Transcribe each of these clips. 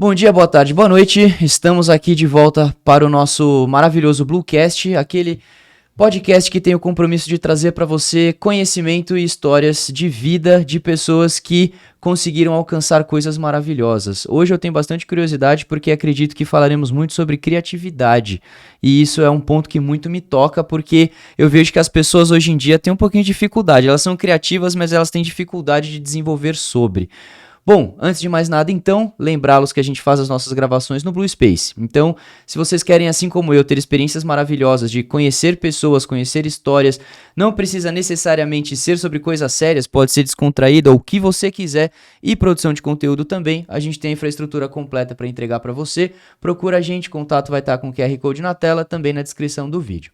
Bom dia, boa tarde, boa noite. Estamos aqui de volta para o nosso maravilhoso Bluecast, aquele podcast que tem o compromisso de trazer para você conhecimento e histórias de vida de pessoas que conseguiram alcançar coisas maravilhosas. Hoje eu tenho bastante curiosidade porque acredito que falaremos muito sobre criatividade. E isso é um ponto que muito me toca porque eu vejo que as pessoas hoje em dia têm um pouquinho de dificuldade. Elas são criativas, mas elas têm dificuldade de desenvolver sobre. Bom, antes de mais nada, então, lembrá-los que a gente faz as nossas gravações no Blue Space. Então, se vocês querem, assim como eu, ter experiências maravilhosas de conhecer pessoas, conhecer histórias, não precisa necessariamente ser sobre coisas sérias, pode ser descontraída ou o que você quiser, e produção de conteúdo também, a gente tem a infraestrutura completa para entregar para você. Procura a gente, contato vai estar com o QR Code na tela, também na descrição do vídeo.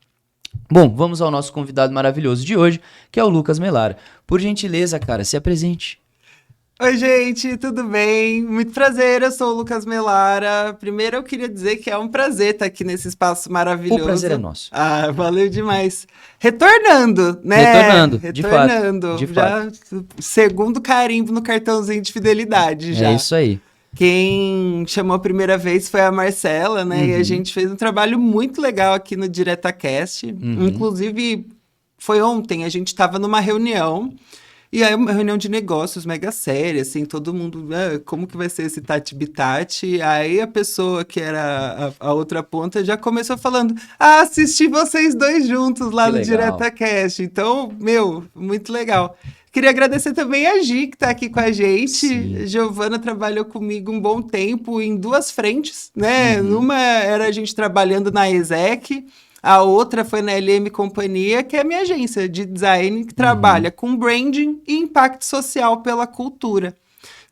Bom, vamos ao nosso convidado maravilhoso de hoje, que é o Lucas Melara. Por gentileza, cara, se apresente. Oi, gente, tudo bem? Muito prazer, eu sou o Lucas Melara. Primeiro eu queria dizer que é um prazer estar aqui nesse espaço maravilhoso. O prazer é nosso. Ah, valeu demais. Retornando, né? Retornando, de Retornando. fato. Já segundo carimbo no cartãozinho de fidelidade já. É isso aí. Quem chamou a primeira vez foi a Marcela, né? E a gente fez um trabalho muito legal aqui no DiretaCast. Inclusive, foi ontem, a gente estava numa reunião. E aí, uma reunião de negócios mega séria, assim, todo mundo, como que vai ser esse tati-bitati? Aí a pessoa que era a outra ponta já começou falando, assisti vocês dois juntos lá Que no legal. DiretaCast. Então, muito legal. Queria agradecer também a Gi, que tá aqui com a gente. Sim. Giovana trabalhou comigo um bom tempo em duas frentes, né? Numa era a gente trabalhando na ESEC, a outra foi na LM Companhia, que é a minha agência de design que trabalha com branding e impacto social pela cultura.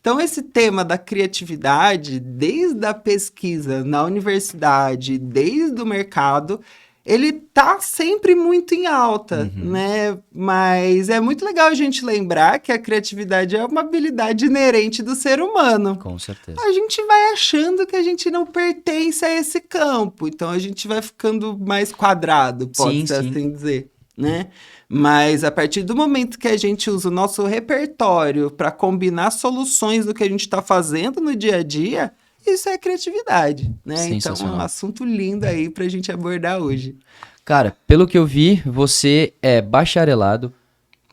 Então, esse tema da criatividade, desde a pesquisa na universidade, desde o mercado, ele tá sempre muito em alta, né? Mas é muito legal a gente lembrar que a criatividade é uma habilidade inerente do ser humano. Com certeza. A gente vai achando que a gente não pertence a esse campo, então a gente vai ficando mais quadrado, pode-se assim dizer, né? Mas a partir do momento que a gente usa o nosso repertório para combinar soluções do que a gente está fazendo no dia a dia, isso é criatividade, né? Então é um assunto lindo aí para a gente abordar hoje. Cara, pelo que eu vi, você é bacharelado,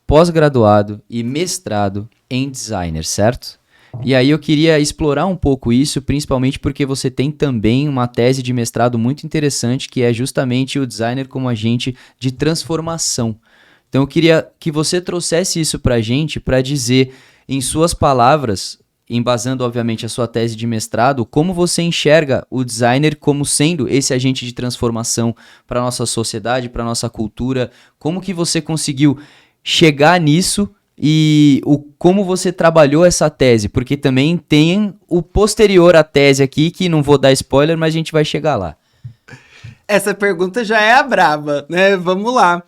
pós-graduado e mestrado em designer, certo? E aí eu queria explorar um pouco isso, principalmente porque você tem também uma tese de mestrado muito interessante, que é justamente o designer como agente de transformação. Então eu queria que você trouxesse isso pra gente, para dizer, em suas palavras, embasando obviamente a sua tese de mestrado, como você enxerga o designer como sendo esse agente de transformação para a nossa sociedade, para a nossa cultura, como que você conseguiu chegar nisso e como você trabalhou essa tese, porque também tem o posterior à tese aqui, que não vou dar spoiler, mas a gente vai chegar lá. Essa pergunta já é a braba, né? Vamos lá.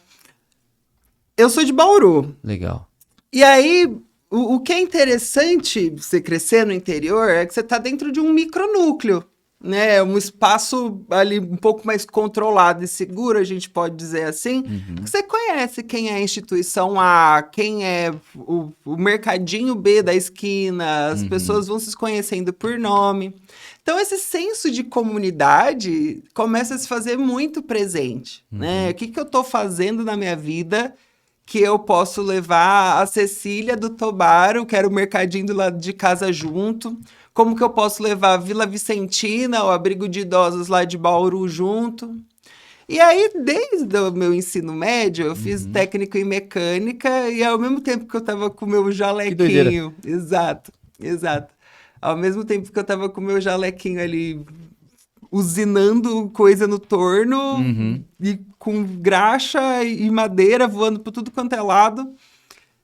Eu sou de Bauru. Legal. E aí, o que é interessante você crescer no interior é que você está dentro de um micronúcleo, né? Um espaço ali um pouco mais controlado e seguro, a gente pode dizer assim. Você conhece quem é a instituição A, quem é o mercadinho B da esquina, as pessoas vão se conhecendo por nome. Então, esse senso de comunidade começa a se fazer muito presente, né? O que eu estou fazendo na minha vida que eu posso levar a Cecília do Tobaro, que era o mercadinho do lado de casa junto? Como que eu posso levar a Vila Vicentina, o abrigo de idosos lá de Bauru junto? E aí, desde o meu ensino médio, eu fiz técnico em mecânica e ao mesmo tempo que eu tava com o meu jalequinho... Exato. Ao mesmo tempo que eu tava com o meu jalequinho ali usinando coisa no torno e com graxa e madeira voando por tudo quanto é lado,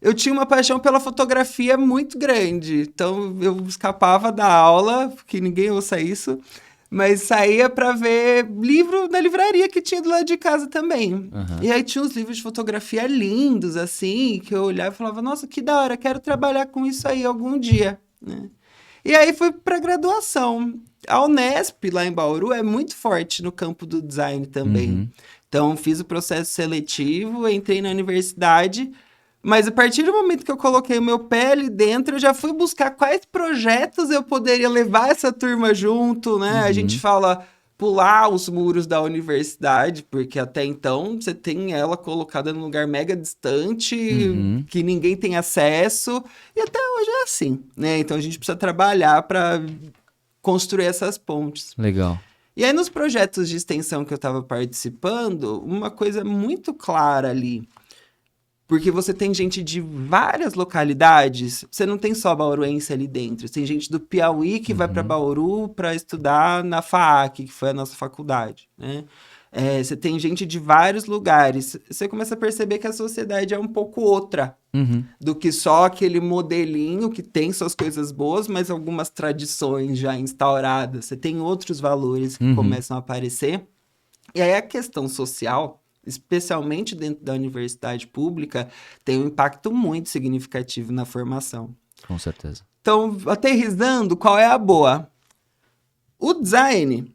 eu tinha uma paixão pela fotografia muito grande. Então, eu escapava da aula, que ninguém ouça isso, mas saía para ver livro na livraria que tinha do lado de casa também. E aí tinha uns livros de fotografia lindos, assim, que eu olhava e falava, nossa, que da hora, quero trabalhar com isso aí algum dia, né? E aí fui para graduação. A Unesp, lá em Bauru, é muito forte no campo do design também. Então, fiz o processo seletivo, entrei na universidade, Mas a partir do momento que eu coloquei o meu pé ali dentro, eu já fui buscar quais projetos eu poderia levar essa turma junto, né? A gente fala pular os muros da universidade, porque até então você tem ela colocada num lugar mega distante, que ninguém tem acesso, e até hoje é assim, né? Então a gente precisa trabalhar para construir essas pontes. Legal. E aí nos projetos de extensão que eu estava participando, uma coisa muito clara ali, porque você tem gente de várias localidades, você não tem só bauruense ali dentro. Tem gente do Piauí que vai para Bauru para estudar na FAAC, que foi a nossa faculdade, né? Você tem gente de vários lugares. Você começa a perceber que a sociedade é um pouco outra do que só aquele modelinho que tem suas coisas boas, mas algumas tradições já instauradas. Você tem outros valores que começam a aparecer. E aí a questão social, especialmente dentro da universidade pública, tem um impacto muito significativo na formação. Com certeza. Então, aterrissando, qual é a boa? O design,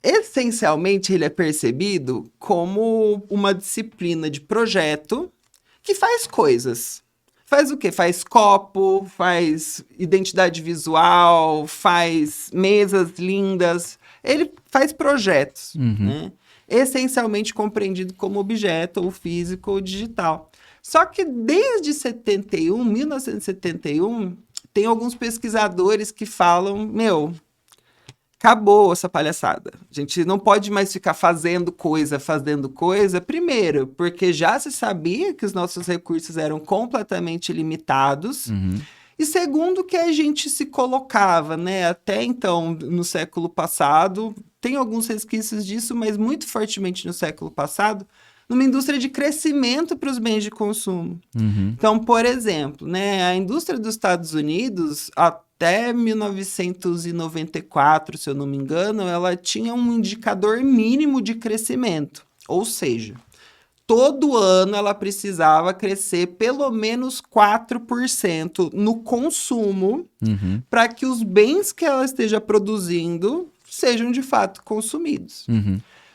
essencialmente, ele é percebido como uma disciplina de projeto que faz coisas. Faz o quê? Faz copo, faz identidade visual, faz mesas lindas. Ele faz projetos, né? Essencialmente compreendido como objeto, ou físico, ou digital. Só que desde 1971, tem alguns pesquisadores que falam, acabou essa palhaçada. A gente não pode mais ficar fazendo coisa. Primeiro, porque já se sabia que os nossos recursos eram completamente limitados. E segundo, que a gente se colocava, né? Até então, no século passado, tem alguns resquícios disso, mas muito fortemente no século passado, numa indústria de crescimento para os bens de consumo. Então, por exemplo, né, a indústria dos Estados Unidos, até 1994, se eu não me engano, ela tinha um indicador mínimo de crescimento. Ou seja, todo ano ela precisava crescer pelo menos 4% no consumo para que os bens que ela esteja produzindo sejam de fato consumidos.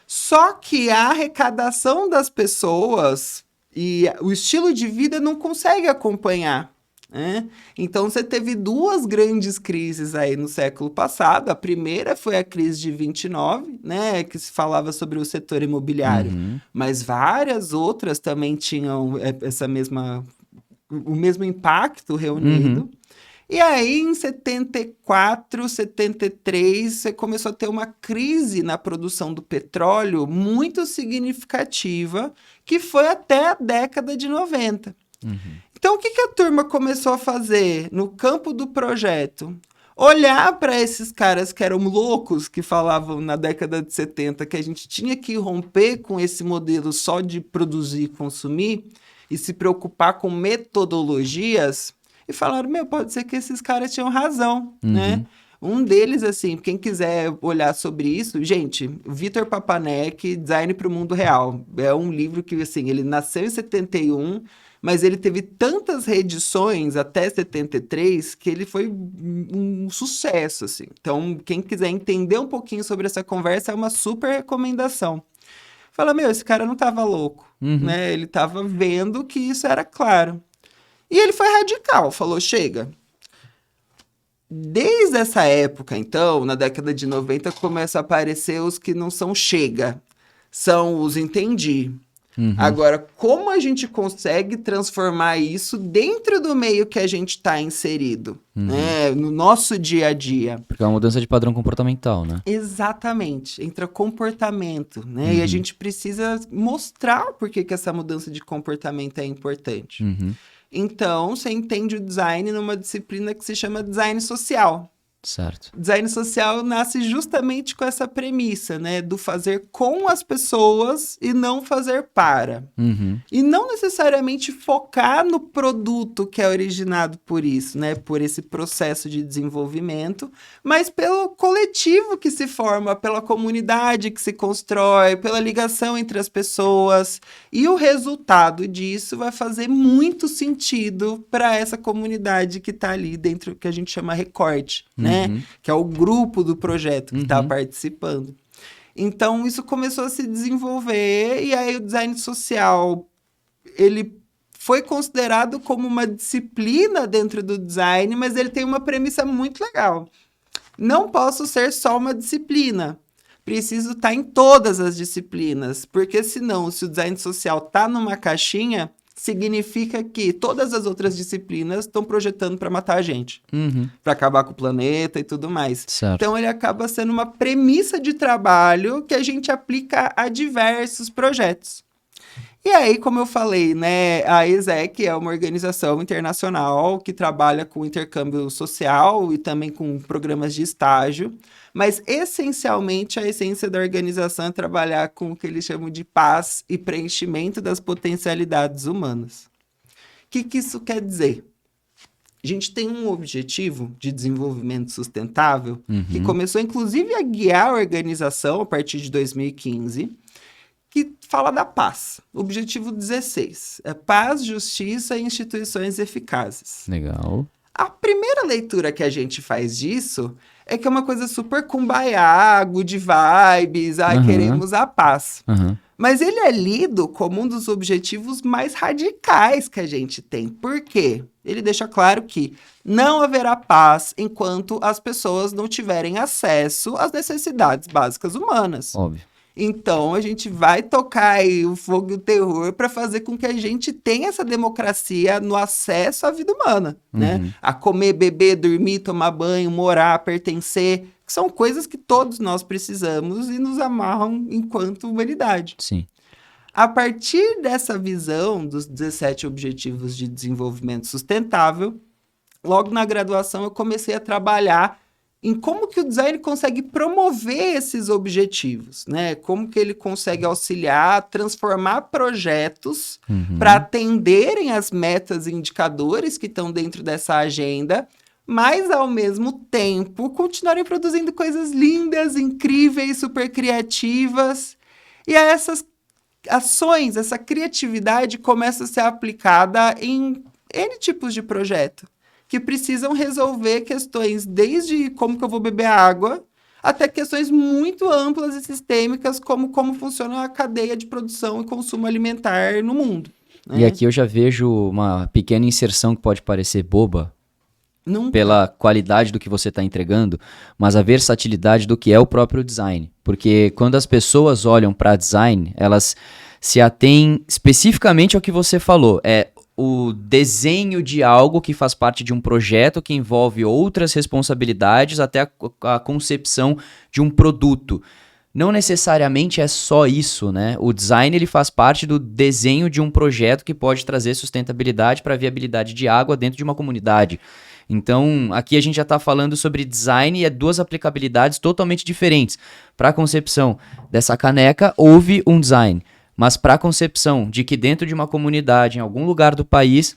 Só que a arrecadação das pessoas e o estilo de vida não consegue acompanhar, né? Então, você teve duas grandes crises aí no século passado. A primeira foi a crise de 29, né, que se falava sobre o setor imobiliário. Mas várias outras também tinham o mesmo impacto reunido. E aí, em 74, 73, você começou a ter uma crise na produção do petróleo muito significativa, que foi até a década de 90. Então, o que a turma começou a fazer no campo do projeto? Olhar para esses caras que eram loucos, que falavam na década de 70 que a gente tinha que romper com esse modelo só de produzir e consumir e se preocupar com metodologias, e falaram, pode ser que esses caras tinham razão, né? Um deles, assim, quem quiser olhar sobre isso, gente, Vitor Papanek, Design para o Mundo Real. É um livro que, assim, ele nasceu em 71, mas ele teve tantas reedições até 73 que ele foi um sucesso, assim. Então, quem quiser entender um pouquinho sobre essa conversa, é uma super recomendação. Fala, esse cara não tava louco, né? Ele tava vendo que isso era claro. E ele foi radical, falou, chega. Desde essa época, então, na década de 90, começam a aparecer os que não são chega, são os entendi. Agora, como a gente consegue transformar isso dentro do meio que a gente está inserido, né? No nosso dia a dia? Porque é uma mudança de padrão comportamental, né? Exatamente, entra comportamento, né? E a gente precisa mostrar por que essa mudança de comportamento é importante. Então, você entende o design numa disciplina que se chama design social. Certo. Design social nasce justamente com essa premissa, né? Do fazer com as pessoas e não fazer para. E não necessariamente focar no produto que é originado por isso, né? Por esse processo de desenvolvimento, mas pelo coletivo que se forma, pela comunidade que se constrói, pela ligação entre as pessoas. E o resultado disso vai fazer muito sentido para essa comunidade que está ali dentro, que a gente chama recorte, né? Que é o grupo do projeto que está participando. Então, isso começou a se desenvolver, e aí o design social, ele foi considerado como uma disciplina dentro do design, mas ele tem uma premissa muito legal. Não posso ser só uma disciplina. Preciso estar em todas as disciplinas, porque senão, se o design social está numa caixinha, significa que todas as outras disciplinas estão projetando para matar a gente, para acabar com o planeta e tudo mais. Certo. Então, ele acaba sendo uma premissa de trabalho que a gente aplica a diversos projetos. E aí, como eu falei, né, a ESEC é uma organização internacional que trabalha com intercâmbio social e também com programas de estágio, mas essencialmente a essência da organização é trabalhar com o que eles chamam de paz e preenchimento das potencialidades humanas. O que isso quer dizer? A gente tem um objetivo de desenvolvimento sustentável que começou, inclusive, a guiar a organização a partir de 2015, que fala da paz. Objetivo 16. É paz, justiça e instituições eficazes. Legal. A primeira leitura que a gente faz disso é que é uma coisa super kumbaya, good vibes, queremos a paz. Mas ele é lido como um dos objetivos mais radicais que a gente tem. Por quê? Ele deixa claro que não haverá paz enquanto as pessoas não tiverem acesso às necessidades básicas humanas. Óbvio. Então, a gente vai tocar aí o fogo e o terror para fazer com que a gente tenha essa democracia no acesso à vida humana, né? A comer, beber, dormir, tomar banho, morar, pertencer, que são coisas que todos nós precisamos e nos amarram enquanto humanidade. Sim. A partir dessa visão dos 17 Objetivos de Desenvolvimento Sustentável, logo na graduação eu comecei a trabalhar em como que o design consegue promover esses objetivos, né? Como que ele consegue auxiliar, transformar projetos para atenderem as metas e indicadores que estão dentro dessa agenda, mas, ao mesmo tempo, continuarem produzindo coisas lindas, incríveis, super criativas. E essas ações, essa criatividade começa a ser aplicada em N tipos de projeto, que precisam resolver questões desde como que eu vou beber água, até questões muito amplas e sistêmicas, como funciona a cadeia de produção e consumo alimentar no mundo. Né? E aqui eu já vejo uma pequena inserção que pode parecer boba, pela qualidade do que você está entregando, mas a versatilidade do que é o próprio design. Porque quando as pessoas olham para design, elas se atêm especificamente ao que você falou. É o desenho de algo que faz parte de um projeto que envolve outras responsabilidades até a concepção de um produto. Não necessariamente é só isso, né? O design ele faz parte do desenho de um projeto que pode trazer sustentabilidade para a viabilidade de água dentro de uma comunidade. Então, aqui a gente já está falando sobre design e é duas aplicabilidades totalmente diferentes. Para a concepção dessa caneca, houve um design. Mas para a concepção de que dentro de uma comunidade, em algum lugar do país,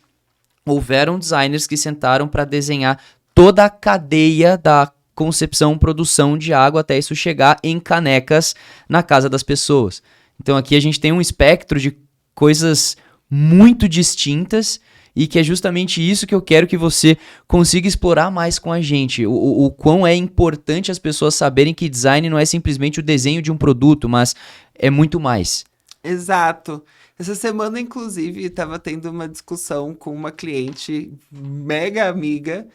houveram designers que sentaram para desenhar toda a cadeia da concepção, produção de água até isso chegar em canecas na casa das pessoas. Então aqui a gente tem um espectro de coisas muito distintas e que é justamente isso que eu quero que você consiga explorar mais com a gente. O quão é importante as pessoas saberem que design não é simplesmente o desenho de um produto, mas é muito mais. Exato. Essa semana, inclusive, estava tendo uma discussão com uma cliente mega amiga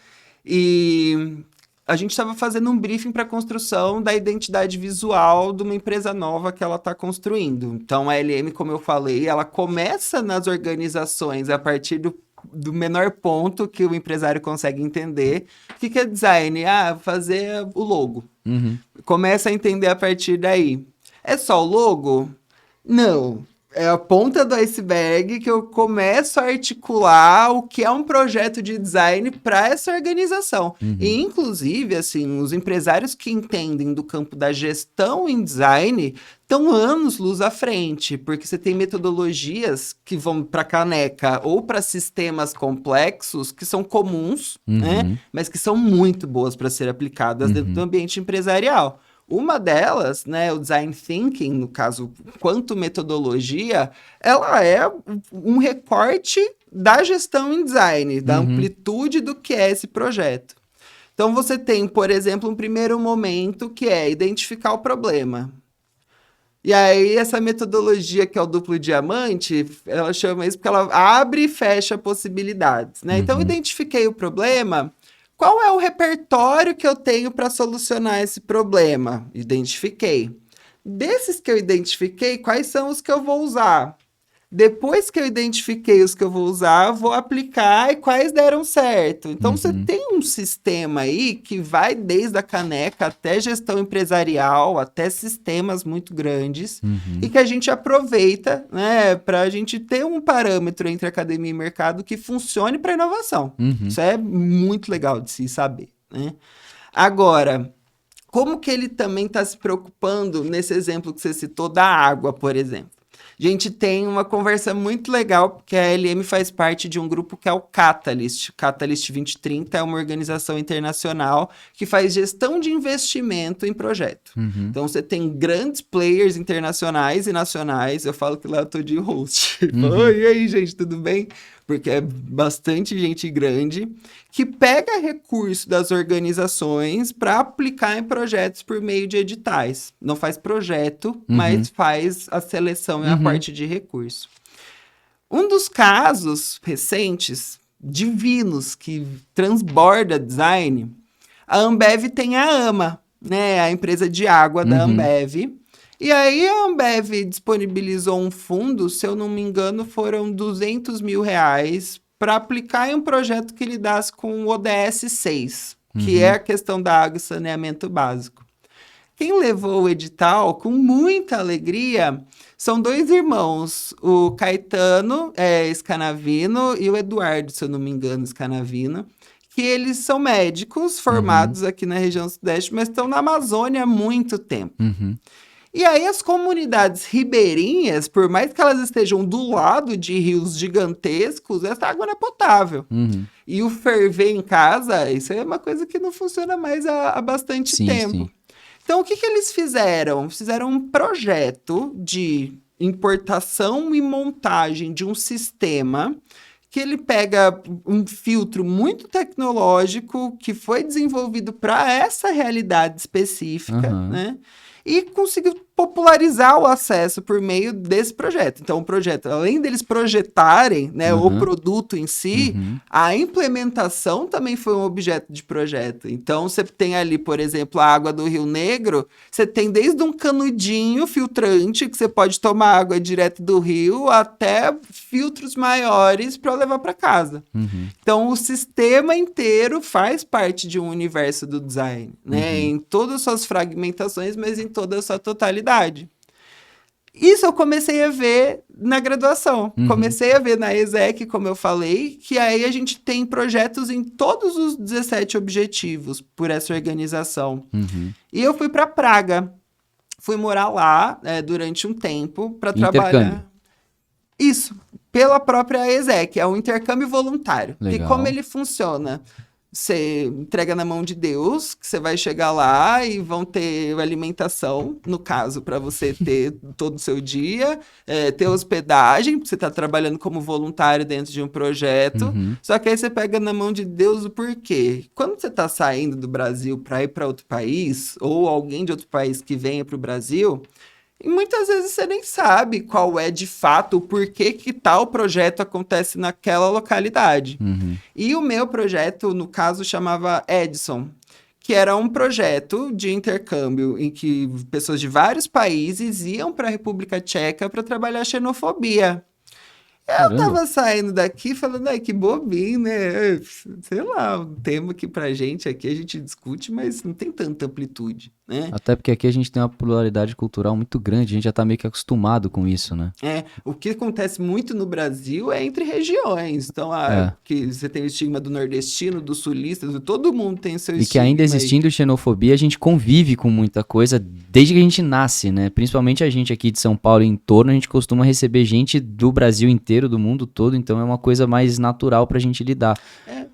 e a gente estava fazendo um briefing para a construção da identidade visual de uma empresa nova que ela está construindo. Então, a LM, como eu falei, ela começa nas organizações a partir do menor ponto que o empresário consegue entender. O que é design? Fazer o logo. Começa a entender a partir daí. É só o logo? Não, é a ponta do iceberg que eu começo a articular o que é um projeto de design para essa organização. E, inclusive, assim, os empresários que entendem do campo da gestão em design estão anos-luz à frente, porque você tem metodologias que vão para caneca ou para sistemas complexos que são comuns, né, mas que são muito boas para ser aplicadas dentro do ambiente empresarial. Uma delas, né, o design thinking, no caso, quanto metodologia, ela é um recorte da gestão em design, da amplitude do que é esse projeto. Então, você tem, por exemplo, um primeiro momento que é identificar o problema. E aí, essa metodologia que é o duplo diamante, ela chama isso porque ela abre e fecha possibilidades, né? Então, eu identifiquei o problema. Qual é o repertório que eu tenho para solucionar esse problema? Identifiquei. Desses que eu identifiquei, quais são os que eu vou usar? Depois que eu identifiquei os que eu vou usar, eu vou aplicar e quais deram certo. Então, você tem um sistema aí que vai desde a caneca até gestão empresarial, até sistemas muito grandes, e que a gente aproveita, né, para a gente ter um parâmetro entre academia e mercado que funcione para inovação. Isso é muito legal de se saber, né? Agora, como que ele também está se preocupando nesse exemplo que você citou da água, por exemplo? A gente tem uma conversa muito legal, porque a LM faz parte de um grupo que é o Catalyst. O Catalyst 2030 é uma organização internacional que faz gestão de investimento em projeto. Então, você tem grandes players internacionais e nacionais. Eu falo que lá eu tô de host. Oi, e aí, gente, tudo bem? Porque é bastante gente grande que pega recurso das organizações para aplicar em projetos por meio de editais. Não faz projeto, mas faz a seleção e a parte de recurso. Um dos casos recentes, divinos, que transborda design, a Ambev tem a AMA, né? A empresa de água da Ambev. E aí a Ambev disponibilizou um fundo, se eu não me engano, foram R$200 mil para aplicar em um projeto que lidasse com o ODS 6, que é a questão da água e saneamento básico. Quem levou o edital com muita alegria são dois irmãos, o Caetano Scanavino e o Eduardo, se eu não me engano, Scanavino, que eles são médicos formados aqui na região sudeste, mas estão na Amazônia há muito tempo. E aí as comunidades ribeirinhas, por mais que elas estejam do lado de rios gigantescos, essa água não é potável. E o ferver em casa, isso é uma coisa que não funciona mais há bastante tempo. Então, o que eles fizeram? Fizeram um projeto de importação e montagem de um sistema que ele pega um filtro muito tecnológico que foi desenvolvido para essa realidade específica, né? E conseguiu popularizar o acesso por meio desse projeto. Então, o projeto, além deles projetarem, né, o produto em si, a implementação também foi um objeto de projeto. Então, você tem ali, por exemplo, a água do Rio Negro, você tem desde um canudinho filtrante, que você pode tomar água direto do rio, até filtros maiores para levar para casa. Então, o sistema inteiro faz parte de um universo do design, né, em todas as suas fragmentações, mas em toda a sua totalidade. Isso eu comecei a ver na graduação. Comecei a ver na ESEC, como eu falei, que aí a gente tem projetos em todos os 17 objetivos por essa organização. E eu fui para Praga. Fui morar lá durante um tempo para trabalhar. Isso, pela própria ESEC. É um intercâmbio voluntário. Legal. E como ele funciona? Você entrega na mão de Deus, que você vai chegar lá e vão ter alimentação, no caso, para você ter todo o seu dia, ter hospedagem, porque você está trabalhando como voluntário dentro de um projeto. Só que aí você pega na mão de Deus o porquê. Quando você está saindo do Brasil para ir para outro país, ou alguém de outro país que venha para o Brasil, e muitas vezes você nem sabe qual é de fato o porquê que tal projeto acontece naquela localidade. E o meu projeto, no caso, chamava Edison, que era um projeto de intercâmbio em que pessoas de vários países iam para a República Tcheca para trabalhar xenofobia. Eu tava saindo daqui falando, ai, que bobinho, né? Sei lá, um tema que pra gente aqui a gente discute, mas não tem tanta amplitude, né? Até porque aqui a gente tem uma pluralidade cultural muito grande, a gente já tá meio que acostumado com isso, né? O que acontece muito no Brasil é entre regiões. Então, que você tem o estigma do nordestino, do sulista, todo mundo tem seu estigma. E que ainda existindo xenofobia, a gente convive com muita coisa desde que a gente nasce, né? Principalmente a gente aqui de São Paulo e em torno, a gente costuma receber gente do Brasil inteiro, do mundo todo, então é uma coisa mais natural pra gente lidar.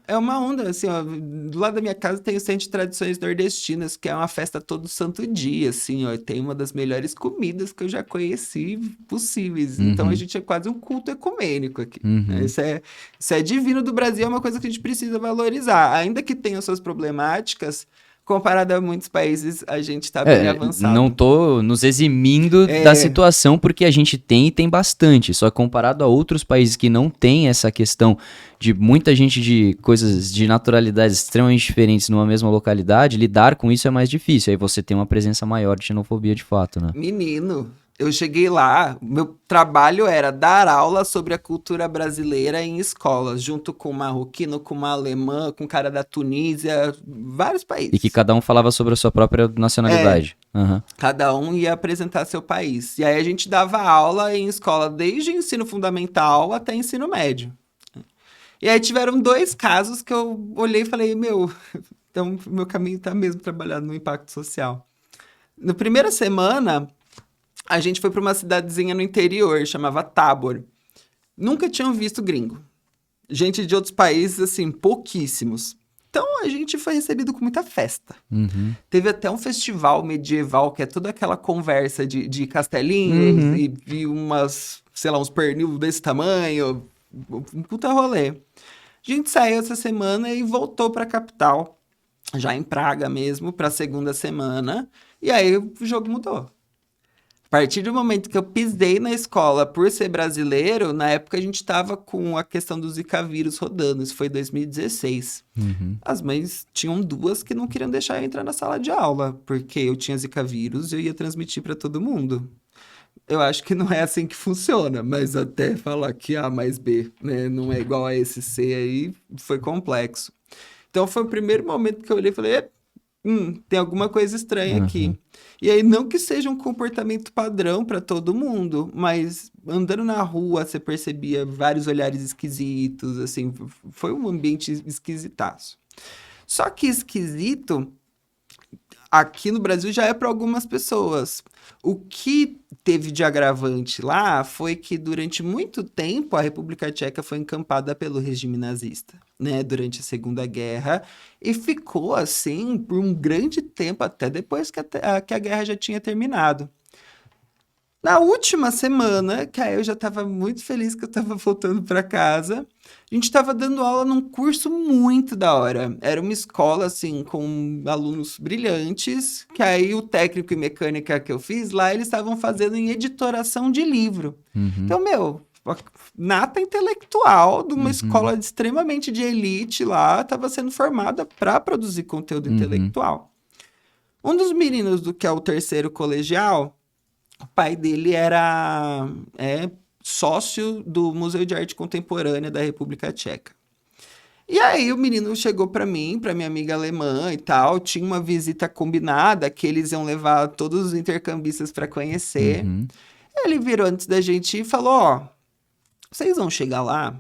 É uma onda, assim, ó, do lado da minha casa tem o Centro de Tradições Nordestinas, que é uma festa todo santo dia, assim, ó, tem uma das melhores comidas que eu já conheci possíveis. Então a gente é quase um culto ecumênico aqui. Né? Isso é divino do Brasil, é uma coisa que a gente precisa valorizar. Ainda que tenha suas problemáticas, comparado a muitos países, a gente tá bem avançado. Não tô nos eximindo da situação, porque a gente tem e tem bastante. Só que comparado a outros países que não tem essa questão de muita gente de coisas de naturalidades extremamente diferentes numa mesma localidade, lidar com isso é mais difícil. Aí você tem uma presença maior de xenofobia de fato, né? Menino, eu cheguei lá, meu trabalho era dar aula sobre a cultura brasileira em escolas, junto com um marroquino, com uma alemã, com um cara da Tunísia, vários países. E que cada um falava sobre a sua própria nacionalidade. Uhum. Cada um ia apresentar seu país. E aí a gente dava aula em escola desde ensino fundamental até ensino médio. E aí tiveram 2 casos que eu olhei e falei, então meu caminho tá mesmo trabalhando no impacto social. Na primeira semana, a gente foi para uma cidadezinha no interior, chamava Tabor. Nunca tinham visto gringo. Gente de outros países, assim, pouquíssimos. Então, a gente foi recebido com muita festa. Uhum. Teve até um festival medieval, que é toda aquela conversa de castelinhos e umas, sei lá, uns pernil desse tamanho. Um puta rolê. A gente saiu essa semana e voltou para a capital, já em Praga mesmo, para a segunda semana. E aí o jogo mudou. A partir do momento que eu pisei na escola por ser brasileiro, na época a gente estava com a questão do Zika vírus rodando, isso foi em 2016. As mães tinham 2 que não queriam deixar eu entrar na sala de aula, porque eu tinha Zika vírus e eu ia transmitir para todo mundo. Eu acho que não é assim que funciona, mas até falar que A mais B, né, não é igual a esse C aí, foi complexo. Então foi o primeiro momento que eu olhei e falei, tem alguma coisa estranha aqui. E aí, não que seja um comportamento padrão para todo mundo, mas andando na rua, você percebia vários olhares esquisitos, assim, foi um ambiente esquisitaço. Só que esquisito, aqui no Brasil já é para algumas pessoas. O que teve de agravante lá foi que durante muito tempo a República Tcheca foi encampada pelo regime nazista, né, durante a Segunda Guerra, e ficou assim por um grande tempo, até depois que a guerra já tinha terminado. Na última semana, que aí eu já estava muito feliz que eu estava voltando para casa, a gente estava dando aula num curso muito da hora. Era uma escola, assim, com alunos brilhantes, que aí o técnico em mecânica que eu fiz lá, eles estavam fazendo em editoração de livro. Então, nata intelectual de uma escola extremamente de elite lá, estava sendo formada para produzir conteúdo intelectual. Um dos meninos do que é o terceiro colegial, o pai dele era sócio do Museu de Arte Contemporânea da República Tcheca. E aí o menino chegou para mim, para minha amiga alemã e tal, tinha uma visita combinada que eles iam levar todos os intercambistas para conhecer. Ele virou antes da gente e falou, vocês vão chegar lá?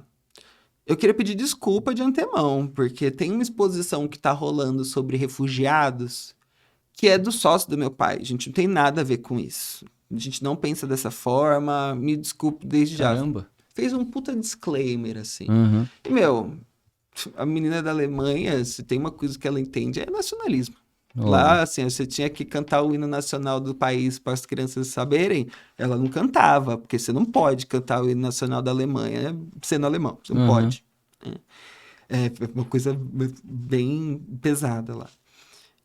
Eu queria pedir desculpa de antemão, porque tem uma exposição que tá rolando sobre refugiados, que é do sócio do meu pai. A gente não tem nada a ver com isso. A gente não pensa dessa forma, me desculpe desde já. Caramba. Fez um puta disclaimer, assim. E, a menina da Alemanha, se tem uma coisa que ela entende, é nacionalismo. Lá, assim, você tinha que cantar o hino nacional do país para as crianças saberem, ela não cantava, porque você não pode cantar o hino nacional da Alemanha sendo alemão, você não pode. É uma coisa bem pesada lá.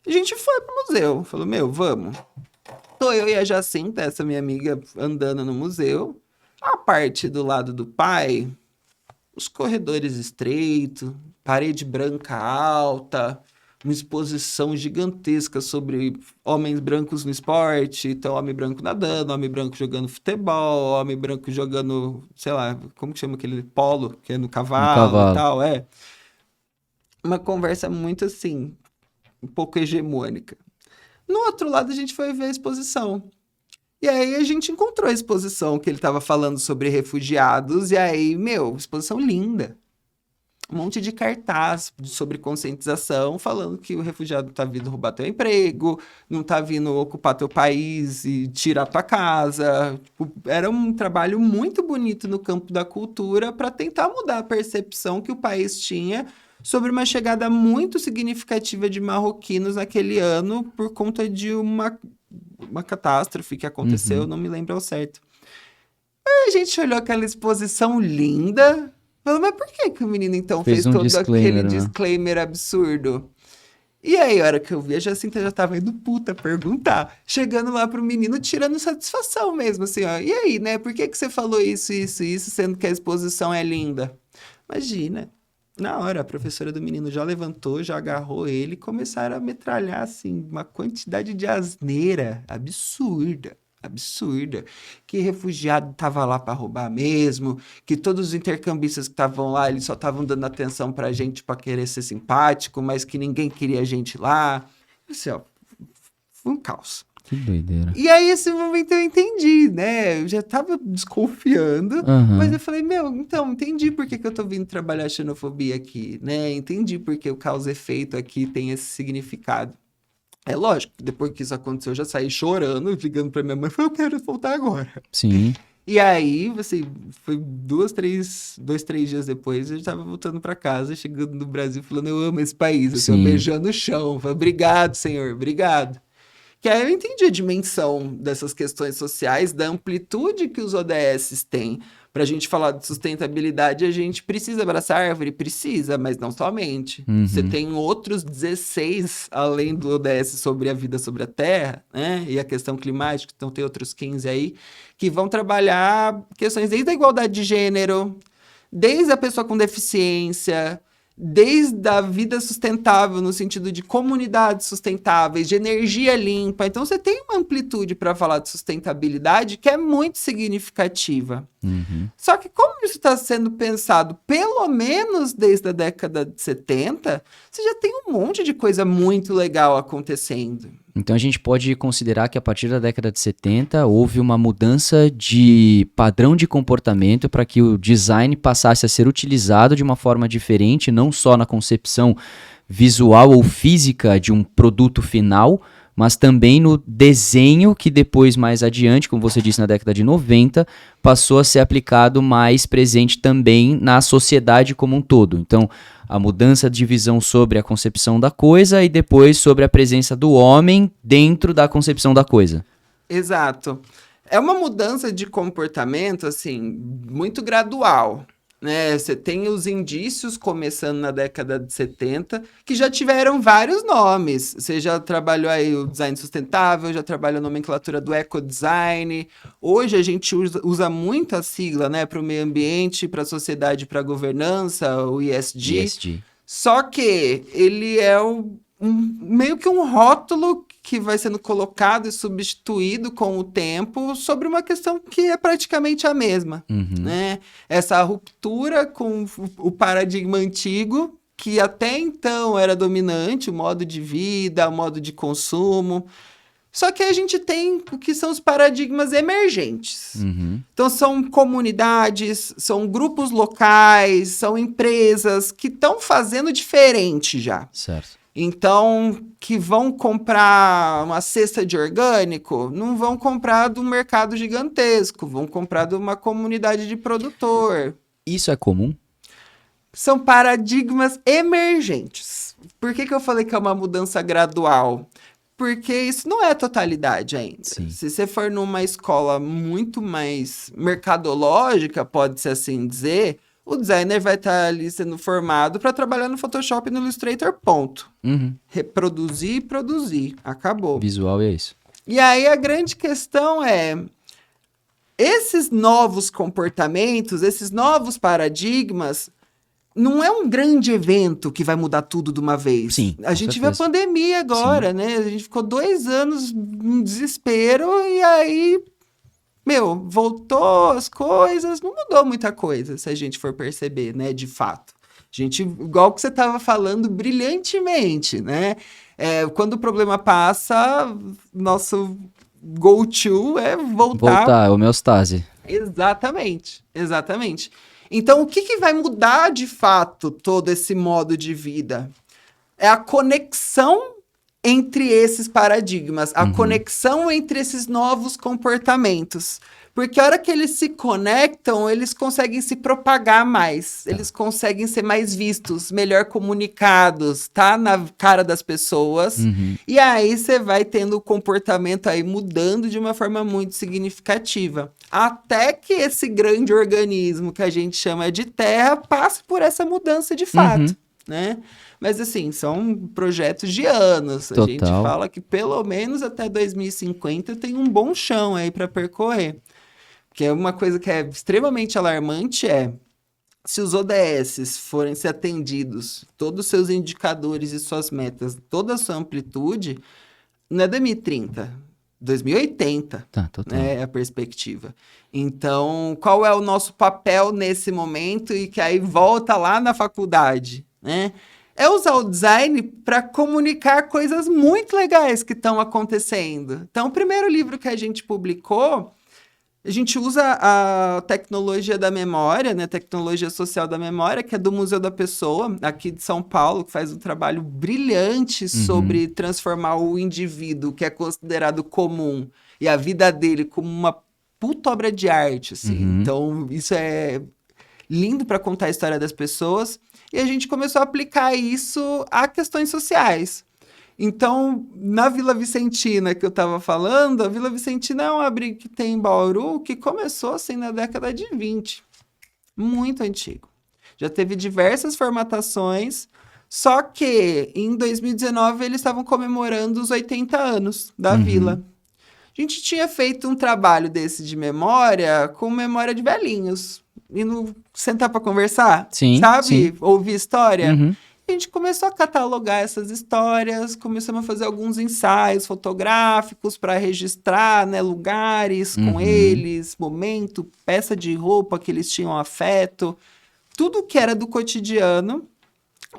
A gente foi pro museu, falou, vamos. Tô eu e a Jacinta, essa minha amiga, andando no museu. A parte do lado do pai, os corredores estreitos, parede branca alta, uma exposição gigantesca sobre homens brancos no esporte. Então, homem branco nadando, homem branco jogando futebol, homem branco jogando, sei lá, como que chama aquele polo, que é no cavalo e tal, Uma conversa muito assim, um pouco hegemônica. No outro lado, a gente foi ver a exposição. E aí, a gente encontrou a exposição que ele estava falando sobre refugiados. E aí, exposição linda. Um monte de cartaz sobre conscientização, falando que o refugiado tá vindo roubar teu emprego, não tá vindo ocupar teu país e tirar tua casa. Tipo, era um trabalho muito bonito no campo da cultura para tentar mudar a percepção que o país tinha sobre uma chegada muito significativa de marroquinos naquele ano por conta de uma catástrofe que aconteceu, eu não me lembro ao certo. Aí a gente olhou aquela exposição linda, falou, mas por que o menino então fez todo aquele disclaimer absurdo? E aí, a hora que eu vi, a Jacinta já tava indo puta perguntar. Chegando lá pro menino, tirando satisfação mesmo, assim, ó. E aí, né? Por que você falou isso, sendo que a exposição é linda? Imagina. Na hora, a professora do menino já levantou, já agarrou ele e começaram a metralhar, assim, uma quantidade de asneira absurda. Absurda, que refugiado tava lá para roubar mesmo, que todos os intercambistas que estavam lá, eles só estavam dando atenção pra gente para querer ser simpático, mas que ninguém queria a gente lá. Assim, ó, foi um caos. Que doideira. E aí, esse momento eu entendi, né? Eu já tava desconfiando, mas eu falei, então, entendi por que eu tô vindo trabalhar xenofobia aqui, né? Entendi por que o causa-efeito aqui tem esse significado. É lógico, depois que isso aconteceu, eu já saí chorando, ligando pra minha mãe, falei, eu quero voltar agora. Sim. E aí, assim, foi 2, 3 dias depois, eu já tava voltando pra casa, chegando no Brasil, falando, eu amo esse país, assim, eu beijando o chão, falei, obrigado, senhor, obrigado. Que aí eu entendi a dimensão dessas questões sociais, da amplitude que os ODSs têm. Para a gente falar de sustentabilidade, a gente precisa abraçar a árvore? Precisa, mas não somente. Você tem outros 16, além do ODS sobre a vida sobre a Terra, né? E a questão climática, então tem outros 15 aí, que vão trabalhar questões desde a igualdade de gênero, desde a pessoa com deficiência, desde a vida sustentável, no sentido de comunidades sustentáveis, de energia limpa. Então, você tem uma amplitude para falar de sustentabilidade que é muito significativa. Só que como isso está sendo pensado, pelo menos desde a década de 70, você já tem um monte de coisa muito legal acontecendo. Então a gente pode considerar que a partir da década de 70 houve uma mudança de padrão de comportamento para que o design passasse a ser utilizado de uma forma diferente, não só na concepção visual ou física de um produto final, mas também no desenho que depois, mais adiante, como você disse, na década de 90, passou a ser aplicado mais presente também na sociedade como um todo. Então, a mudança de visão sobre a concepção da coisa e depois sobre a presença do homem dentro da concepção da coisa. Exato. É uma mudança de comportamento, assim, muito gradual, né? Você tem os indícios começando na década de 70, que já tiveram vários nomes. Você já trabalhou aí o design sustentável, já trabalhou a nomenclatura do ecodesign. Hoje a gente usa muito a sigla, né, para o meio ambiente, para a sociedade, para a governança, o ESG. Só que ele é meio que um rótulo que vai sendo colocado e substituído com o tempo sobre uma questão que é praticamente a mesma, né? Essa ruptura com o paradigma antigo, que até então era dominante, o modo de vida, o modo de consumo. Só que a gente tem o que são os paradigmas emergentes. Então, são comunidades, são grupos locais, são empresas que estão fazendo diferente já. Certo. Então, que vão comprar uma cesta de orgânico, não vão comprar de um mercado gigantesco, vão comprar de uma comunidade de produtor. Isso é comum? São paradigmas emergentes. Por que eu falei que é uma mudança gradual? Porque isso não é totalidade ainda. Sim. Se você for numa escola muito mais mercadológica, pode-se assim dizer, o designer vai estar ali sendo formado para trabalhar no Photoshop e no Illustrator, ponto. Reproduzir e produzir. Acabou. Visual é isso. E aí a grande questão é, esses novos comportamentos, esses novos paradigmas, não é um grande evento que vai mudar tudo de uma vez. Sim, a gente viu a pandemia agora, né? A gente ficou 2 anos em desespero e aí, voltou as coisas, não mudou muita coisa, se a gente for perceber, né, de fato. A gente, igual que você estava falando brilhantemente, né? Quando o problema passa, nosso go-to é voltar. Voltar, homeostase. Exatamente, exatamente. Então, o que vai mudar de fato todo esse modo de vida? É a conexão entre esses paradigmas, a conexão entre esses novos comportamentos. Porque a hora que eles se conectam, eles conseguem se propagar mais, eles conseguem ser mais vistos, melhor comunicados, tá na cara das pessoas. E aí você vai tendo o comportamento aí mudando de uma forma muito significativa. Até que esse grande organismo que a gente chama de Terra passe por essa mudança de fato. né? Mas assim, são projetos de anos. A gente Total. fala que pelo menos até 2050 tem um bom chão aí para percorrer. Que é uma coisa que é extremamente alarmante se os ODSs forem ser atendidos, todos os seus indicadores e suas metas, toda a sua amplitude, não é 2030, 2080, Tá, total. né, é a perspectiva. Então, qual é o nosso papel nesse momento e que aí volta lá na faculdade, né? É usar o design para comunicar coisas muito legais que estão acontecendo. Então, o primeiro livro que a gente publicou, a gente usa a tecnologia da memória, né? Tecnologia social da memória, que é do Museu da Pessoa, aqui de São Paulo, que faz um trabalho brilhante sobre transformar o indivíduo, que é considerado comum, e a vida dele como uma puta obra de arte, assim. Então, isso é lindo para contar a história das pessoas. E a gente começou a aplicar isso a questões sociais. Então, na Vila Vicentina que eu estava falando, a Vila Vicentina é um abrigo que tem em Bauru que começou assim na década de 20. Muito antigo. Já teve diversas formatações, só que em 2019 eles estavam comemorando os 80 anos da vila. A gente tinha feito um trabalho desse de memória com memória de velhinhos. E no sentar para conversar, Sim, sabe? sim. Ouvir história. A gente começou a catalogar essas histórias, começamos a fazer alguns ensaios fotográficos para registrar, né, lugares com eles, momento, peça de roupa que eles tinham afeto, tudo que era do cotidiano.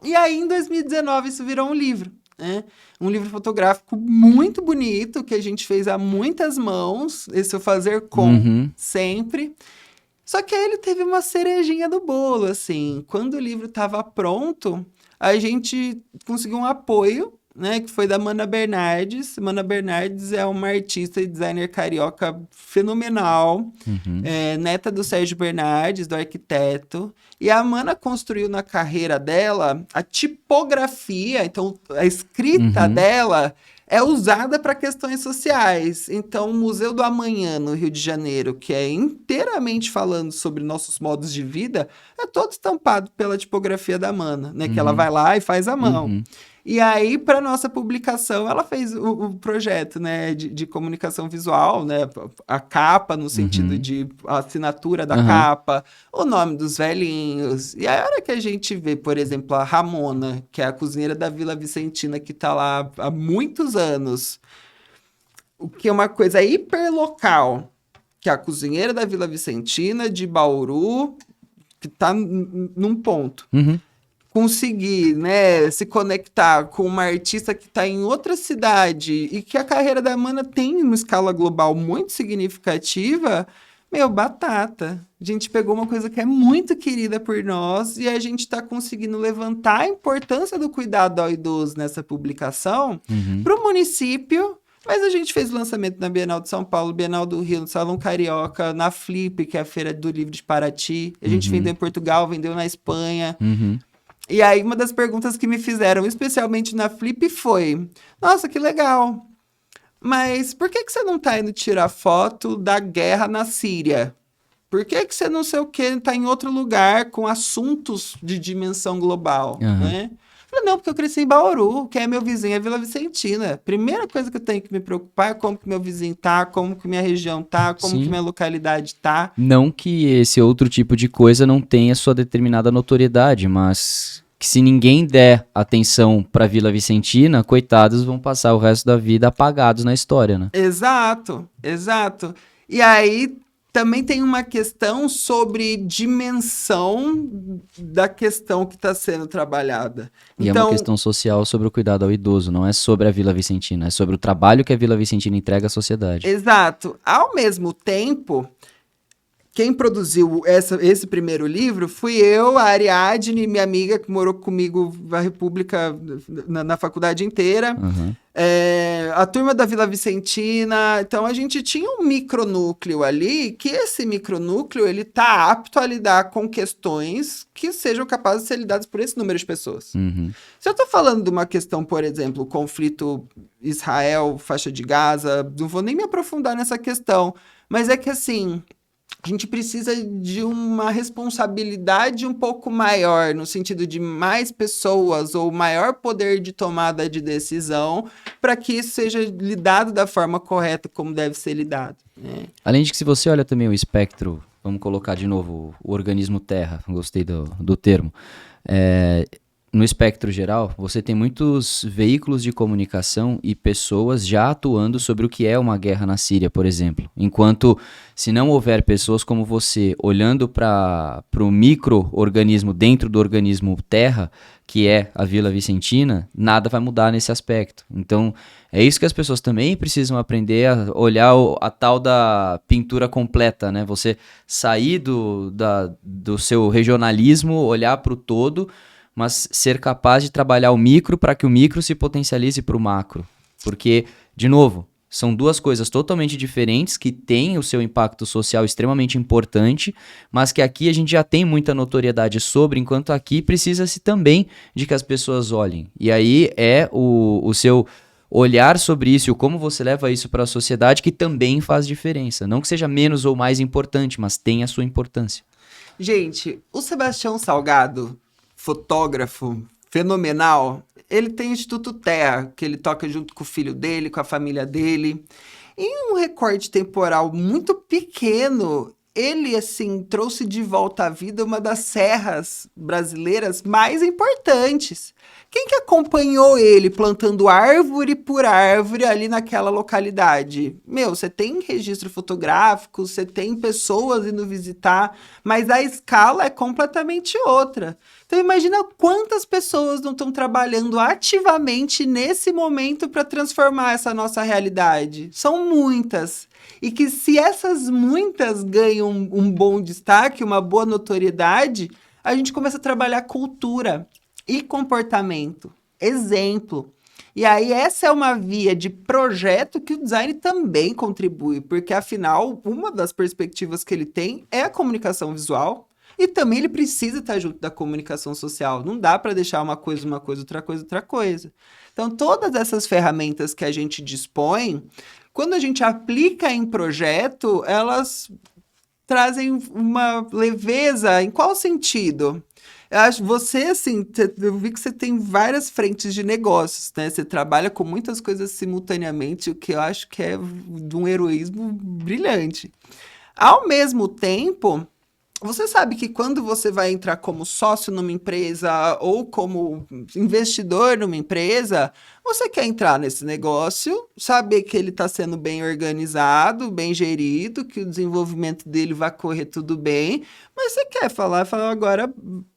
E aí, em 2019, isso virou um livro, né? Um livro fotográfico muito bonito, que a gente fez a muitas mãos, esse eu fazer com sempre. Só que aí ele teve uma cerejinha do bolo, assim. Quando o livro estava pronto, a gente conseguiu um apoio, né, que foi da Mana Bernardes. Mana Bernardes é uma artista e designer carioca fenomenal, neta do Sérgio Bernardes, do arquiteto. E a Mana construiu na carreira dela a tipografia, então a escrita dela é usada para questões sociais. Então, o Museu do Amanhã, no Rio de Janeiro, que é inteiramente falando sobre nossos modos de vida, é todo estampado pela tipografia da Mana, né? Que ela vai lá e faz à mão. E aí, para nossa publicação, ela fez o projeto, né, de comunicação visual, né, a capa no sentido de a assinatura da capa, o nome dos velhinhos. E aí, a hora que a gente vê, por exemplo, a Ramona, que é a cozinheira da Vila Vicentina, que está lá há muitos anos, o que é uma coisa hiperlocal, que é a cozinheira da Vila Vicentina, de Bauru, que está num ponto. Conseguir, né, se conectar com uma artista que está em outra cidade e que a carreira da Mana tem uma escala global muito significativa, meu, batata. A gente pegou uma coisa que é muito querida por nós e a gente está conseguindo levantar a importância do cuidado ao idoso nessa publicação para o município. Mas a gente fez o lançamento na Bienal de São Paulo, Bienal do Rio, no Salão Carioca, na Flip, que é a Feira do Livro de Paraty. A gente vendeu em Portugal, vendeu na Espanha. E aí, uma das perguntas que me fizeram, especialmente na Flip, foi: nossa, que legal, mas por que você não tá indo tirar foto da guerra na Síria? Por que você não sei o que, tá em outro lugar com assuntos de dimensão global, né? Eu falei, não, porque eu cresci em Bauru, que é meu vizinho, é Vila Vicentina. Primeira coisa que eu tenho que me preocupar é como que meu vizinho tá, como que minha região tá, como que minha localidade tá. Não que esse outro tipo de coisa não tenha sua determinada notoriedade, mas que se ninguém der atenção pra Vila Vicentina, coitados vão passar o resto da vida apagados na história, né? Exato, exato. E aí também tem uma questão sobre dimensão da questão que está sendo trabalhada. E é uma questão social sobre o cuidado ao idoso, não é sobre a Vila Vicentina, é sobre o trabalho que a Vila Vicentina entrega à sociedade. Exato. Ao mesmo tempo, quem produziu esse primeiro livro fui eu, a Ariadne, minha amiga que morou comigo na República, na faculdade inteira, a turma da Vila Vicentina. Então, a gente tinha um micronúcleo ali, que esse micronúcleo, ele tá apto a lidar com questões que sejam capazes de ser lidadas por esse número de pessoas. Se eu tô falando de uma questão, por exemplo, o conflito Israel, faixa de Gaza, não vou nem me aprofundar nessa questão, mas é que assim, a gente precisa de uma responsabilidade um pouco maior, no sentido de mais pessoas ou maior poder de tomada de decisão, para que isso seja lidado da forma correta, como deve ser lidado, né? Além de que, se você olha também o espectro, vamos colocar de novo o organismo Terra, gostei do termo. No espectro geral, você tem muitos veículos de comunicação e pessoas já atuando sobre o que é uma guerra na Síria, por exemplo. Enquanto, se não houver pessoas como você olhando para o micro-organismo dentro do organismo Terra, que é a Vila Vicentina, nada vai mudar nesse aspecto. Então, é isso que as pessoas também precisam aprender a olhar a tal da pintura completa, né? Você sair do seu regionalismo, olhar para o todo, mas ser capaz de trabalhar o micro para que o micro se potencialize para o macro. Porque, de novo, são duas coisas totalmente diferentes que têm o seu impacto social extremamente importante, mas que aqui a gente já tem muita notoriedade sobre, enquanto aqui precisa-se também de que as pessoas olhem. E aí é o seu olhar sobre isso e o como você leva isso para a sociedade que também faz diferença. Não que seja menos ou mais importante, mas tem a sua importância. Gente, o Sebastião Salgado, fotógrafo fenomenal, ele tem o Instituto Terra, que ele toca junto com o filho dele, com a família dele. Em um recorte temporal muito pequeno, ele, assim, trouxe de volta à vida uma das serras brasileiras mais importantes. Quem que acompanhou ele plantando árvore por árvore ali naquela localidade? Meu, você tem registro fotográfico, você tem pessoas indo visitar, mas a escala é completamente outra. Então imagina quantas pessoas não estão trabalhando ativamente nesse momento para transformar essa nossa realidade. São muitas. E que se essas muitas ganham um bom destaque, uma boa notoriedade, a gente começa a trabalhar cultura e comportamento, exemplo. E aí essa é uma via de projeto que o design também contribui, porque afinal, uma das perspectivas que ele tem é a comunicação visual, e também ele precisa estar junto da comunicação social. Não dá para deixar uma coisa, outra coisa, outra coisa. Então, todas essas ferramentas que a gente dispõe, quando a gente aplica em projeto, elas trazem uma leveza. Em qual sentido? Eu acho você, assim, eu vi que você tem várias frentes de negócios, né? Você trabalha com muitas coisas simultaneamente, o que eu acho que é de um heroísmo brilhante. Ao mesmo tempo, você sabe que quando você vai entrar como sócio numa empresa ou como investidor numa empresa, você quer entrar nesse negócio, saber que ele está sendo bem organizado, bem gerido, que o desenvolvimento dele vai correr tudo bem, mas você quer falar agora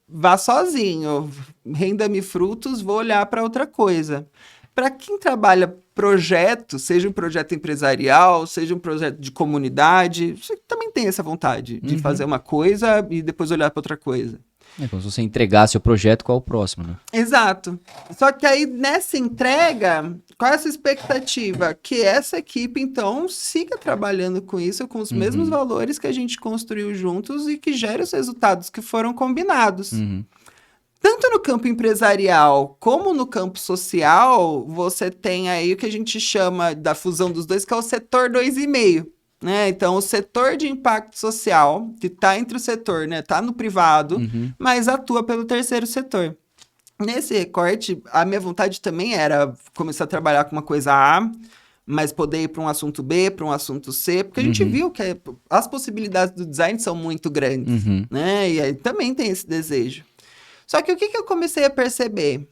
vá sozinho, renda-me frutos, vou olhar para outra coisa. Para quem trabalha projeto, seja um projeto empresarial, seja um projeto de comunidade, você também tem essa vontade de fazer uma coisa e depois olhar para outra coisa. É como se você entregasse o projeto, qual é o próximo, né? Exato. Só que aí, nessa entrega, qual é essa expectativa? Que essa equipe, então, siga trabalhando com isso, com os mesmos valores que a gente construiu juntos e que gere os resultados que foram combinados. Tanto no campo empresarial como no campo social, você tem aí o que a gente chama da fusão dos dois, que é o setor 2,5. Né? Então, o setor de impacto social, que está entre o setor, né? Está no privado, mas atua pelo terceiro setor. Nesse recorte, a minha vontade também era começar a trabalhar com uma coisa A, mas poder ir para um assunto B, para um assunto C, porque a gente viu que as possibilidades do design são muito grandes, né? E aí também tem esse desejo. Só que o que eu comecei a perceber?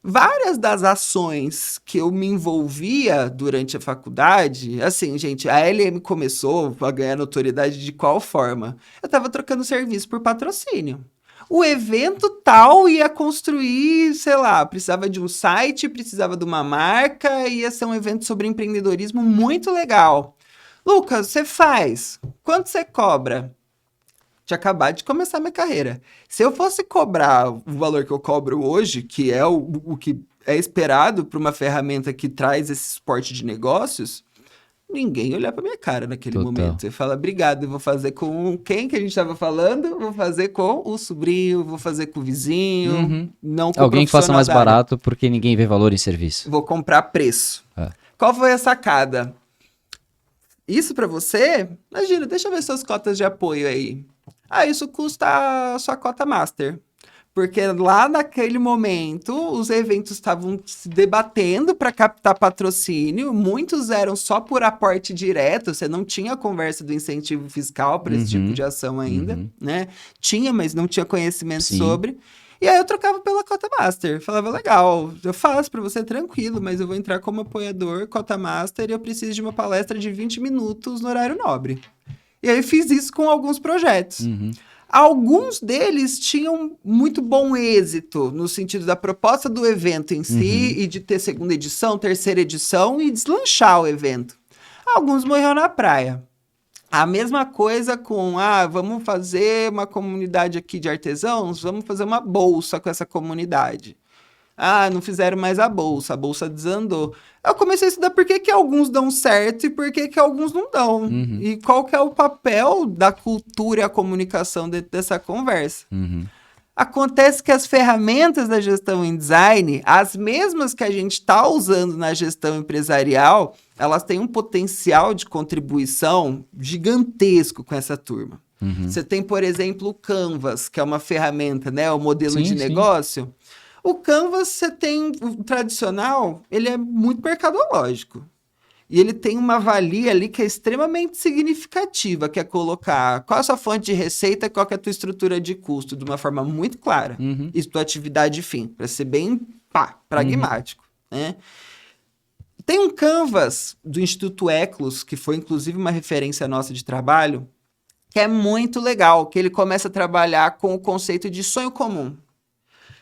Várias das ações que eu me envolvia durante a faculdade, assim, gente, a LM começou a ganhar notoriedade de qual forma? Eu estava trocando serviço por patrocínio. O evento tal ia construir, sei lá, precisava de um site, precisava de uma marca, ia ser um evento sobre empreendedorismo muito legal. Lucas, você faz? Quanto você cobra? Tinha acabado de começar minha carreira. Se eu fosse cobrar o valor que eu cobro hoje, que é o que é esperado para uma ferramenta que traz esse suporte de negócios, ninguém ia olhar para minha cara naquele momento. Você fala, obrigado, eu vou fazer com quem que a gente estava falando? Vou fazer com o sobrinho, vou fazer com o vizinho, não com alguém que faça mais da área. barato porque ninguém vê valor em serviço. Vou comprar preço. Qual foi a sacada? isso para você, imagina, deixa eu ver suas cotas de apoio aí. Ah, isso custa a sua cota master. Porque lá naquele momento, os eventos estavam se debatendo para captar patrocínio, muitos eram só por aporte direto, você não tinha a conversa do incentivo fiscal para esse tipo de ação ainda, né? Tinha, mas não tinha conhecimento sobre. E aí eu trocava pela cota master, falava, legal, eu faço para você tranquilo, mas eu vou entrar como apoiador, cota master, e eu preciso de uma palestra de 20 minutos no horário nobre. E aí fiz isso com alguns projetos. Alguns deles tinham muito bom êxito, no sentido da proposta do evento em si, e de ter segunda edição, terceira edição, e deslanchar o evento. Alguns morreram na praia. A mesma coisa com, vamos fazer uma comunidade aqui de artesãos, vamos fazer uma bolsa com essa comunidade. Não fizeram mais a bolsa desandou. Eu comecei a estudar por que alguns dão certo e por que alguns não dão. E qual que é o papel da cultura e a comunicação dentro dessa conversa. Acontece que as ferramentas da gestão em design, as mesmas que a gente está usando na gestão empresarial, elas têm um potencial de contribuição gigantesco com essa turma. Você tem, por exemplo, o Canvas, que é uma ferramenta, né, o modelo de negócio. O Canvas, você tem o tradicional, ele é muito mercadológico. E ele tem uma valia ali que é extremamente significativa, que é colocar qual é a sua fonte de receita, qual que é a tua estrutura de custo, de uma forma muito clara. E tua atividade fim, para ser bem pragmático. Né? Tem um Canvas do Instituto Eclos, que foi inclusive uma referência nossa de trabalho, que é muito legal, que ele começa a trabalhar com o conceito de sonho comum.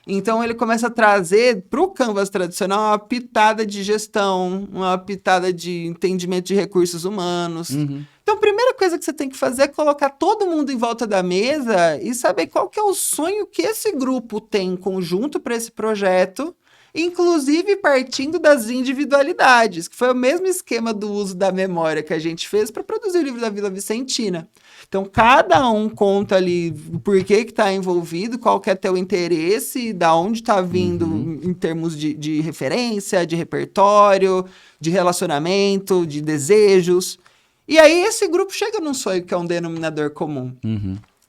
Então, ele começa a trazer para o Canvas tradicional uma pitada de gestão, uma pitada de entendimento de recursos humanos. Então, a primeira coisa que você tem que fazer é colocar todo mundo em volta da mesa e saber qual que é o sonho que esse grupo tem em conjunto para esse projeto, inclusive partindo das individualidades, que foi o mesmo esquema do uso da memória que a gente fez para produzir o livro da Vila Vicentina. Então, cada um conta ali o porquê que está envolvido, qual que é teu interesse, da onde está vindo em termos de referência, de repertório, de relacionamento, de desejos. E aí, esse grupo chega num sonho que é um denominador comum.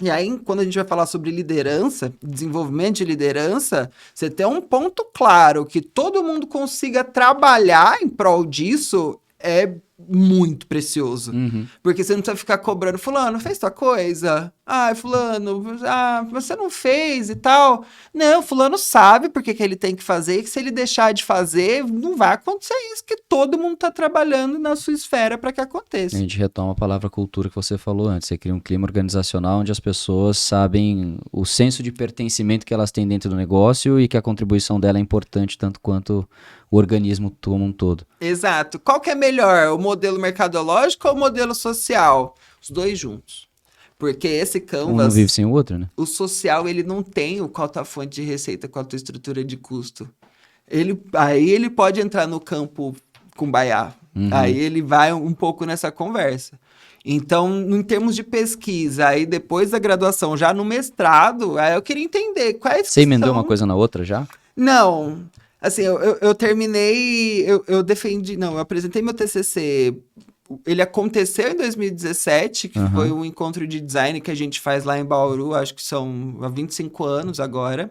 E aí, quando a gente vai falar sobre liderança, desenvolvimento de liderança, você tem um ponto claro que todo mundo consiga trabalhar em prol disso é muito precioso. Porque você não precisa ficar cobrando, fulano, fez tua coisa? Fulano, você não fez e tal. Não, fulano sabe porque que ele tem que fazer, e que se ele deixar de fazer, não vai acontecer isso, que todo mundo tá trabalhando na sua esfera para que aconteça. A gente retoma a palavra cultura que você falou antes, você cria um clima organizacional onde as pessoas sabem o senso de pertencimento que elas têm dentro do negócio e que a contribuição dela é importante tanto quanto o organismo como um todo. Exato. Qual que é melhor, o modelo mercadológico ou o modelo social? Os dois juntos. Porque esse Canvas... Um não vive sem o outro, né? O social, ele não tem o qual tua fonte de receita, qual tua estrutura de custo. Aí ele pode entrar no campo Kumbaya. Aí ele vai um pouco nessa conversa. Então, em termos de pesquisa, aí depois da graduação, já no mestrado, aí eu queria entender quais Você emendou uma coisa na outra já? Não. Assim, eu terminei, eu defendi, não, eu apresentei meu TCC, ele aconteceu em 2017, que foi um encontro de design que a gente faz lá em Bauru, acho que são há 25 anos agora,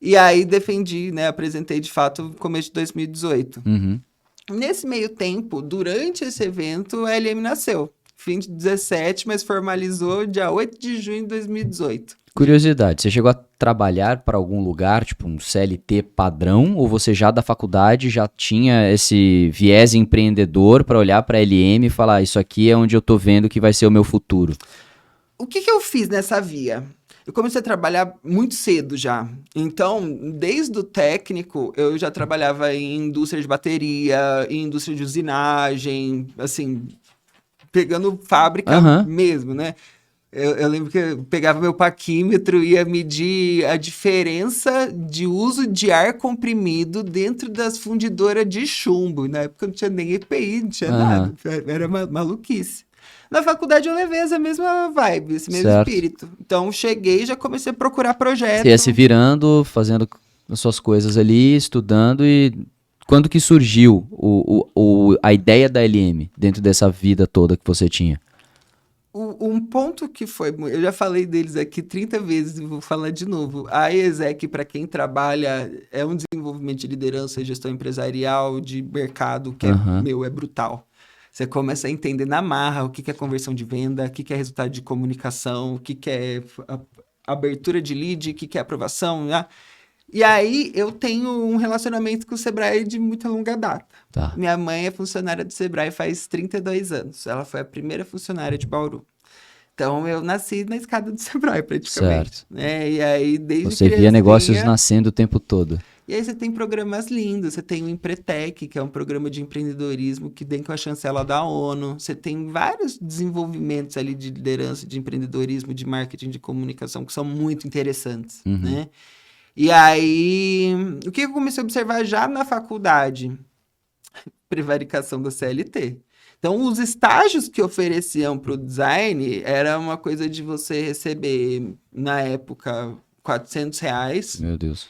e aí defendi, né, apresentei de fato no começo de 2018. Nesse meio tempo, durante esse evento, a LM nasceu, fim de 17, mas formalizou dia 8 de junho de 2018. Curiosidade, você chegou a trabalhar para algum lugar, tipo um CLT padrão, ou você já da faculdade já tinha esse viés empreendedor para olhar para a LM e falar, isso aqui é onde eu tô vendo que vai ser o meu futuro? O que eu fiz nessa via? Eu comecei a trabalhar muito cedo já. Então, desde o técnico, eu já trabalhava em indústria de bateria, em indústria de usinagem, assim, pegando fábrica mesmo, né? Eu lembro que eu pegava meu paquímetro e ia medir a diferença de uso de ar comprimido dentro das fundidoras de chumbo. Na época não tinha nem EPI, não tinha nada. Era maluquice. Na faculdade eu levei essa mesma vibe, esse mesmo espírito. Então cheguei e já comecei a procurar projetos. Você ia se virando, fazendo as suas coisas ali, estudando e quando que surgiu a ideia da LM dentro dessa vida toda que você tinha? Um ponto que foi... Eu já falei deles aqui 30 vezes e vou falar de novo. A ESEC, para quem trabalha, é um desenvolvimento de liderança, gestão empresarial, de mercado, que é brutal. Você começa a entender na marra o que é conversão de venda, o que é resultado de comunicação, o que é abertura de lead, o que é aprovação, né? E aí, eu tenho um relacionamento com o Sebrae de muita longa data. Tá. Minha mãe é funcionária do Sebrae faz 32 anos. Ela foi a primeira funcionária de Bauru. Então, eu nasci na escada do Sebrae, praticamente. Certo. E aí, desde Você via criancinha... negócios nascendo o tempo todo. E aí, você tem programas lindos. Você tem o Empretec, que é um programa de empreendedorismo que vem com a chancela da ONU. Você tem vários desenvolvimentos ali de liderança, de empreendedorismo, de marketing, de comunicação, que são muito interessantes, né? E aí, o que eu comecei a observar já na faculdade? Prevaricação da CLT. Então, os estágios que ofereciam para o design era uma coisa de você receber, na época, R$400. Meu Deus.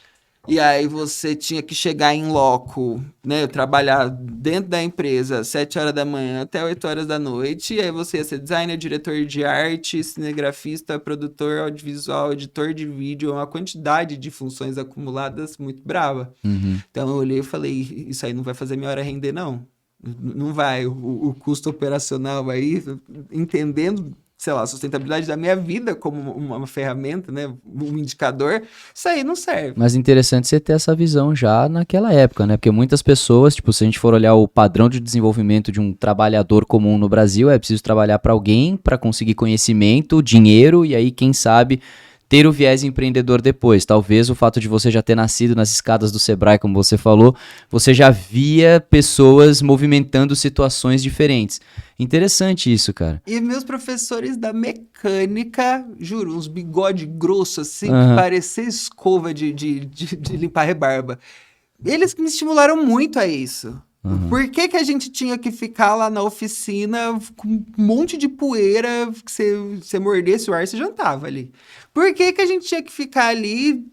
E aí você tinha que chegar em loco, né? Trabalhar dentro da empresa 7 horas da manhã até 8 horas da noite. E aí você ia ser designer, diretor de arte, cinegrafista, produtor audiovisual, editor de vídeo, uma quantidade de funções acumuladas muito brava. Então eu olhei e falei, isso aí não vai fazer minha hora render, não. Não vai. O custo operacional aí, entendendo... sei lá, a sustentabilidade da minha vida como uma ferramenta, né? Um indicador, isso aí não serve. Mas interessante você ter essa visão já naquela época, né? Porque muitas pessoas, tipo, se a gente for olhar o padrão de desenvolvimento de um trabalhador comum no Brasil, é preciso trabalhar para alguém, para conseguir conhecimento, dinheiro, e aí, quem sabe, ter o viés empreendedor depois. Talvez o fato de você já ter nascido nas escadas do Sebrae, como você falou, você já via pessoas movimentando situações diferentes. Interessante isso, cara. E meus professores da mecânica, juro, uns bigode grosso assim, que parecia escova de limpar rebarba. Eles me estimularam muito a isso. Por que a gente tinha que ficar lá na oficina com um monte de poeira, que você mordesse o ar, você jantava ali? Por que a gente tinha que ficar ali?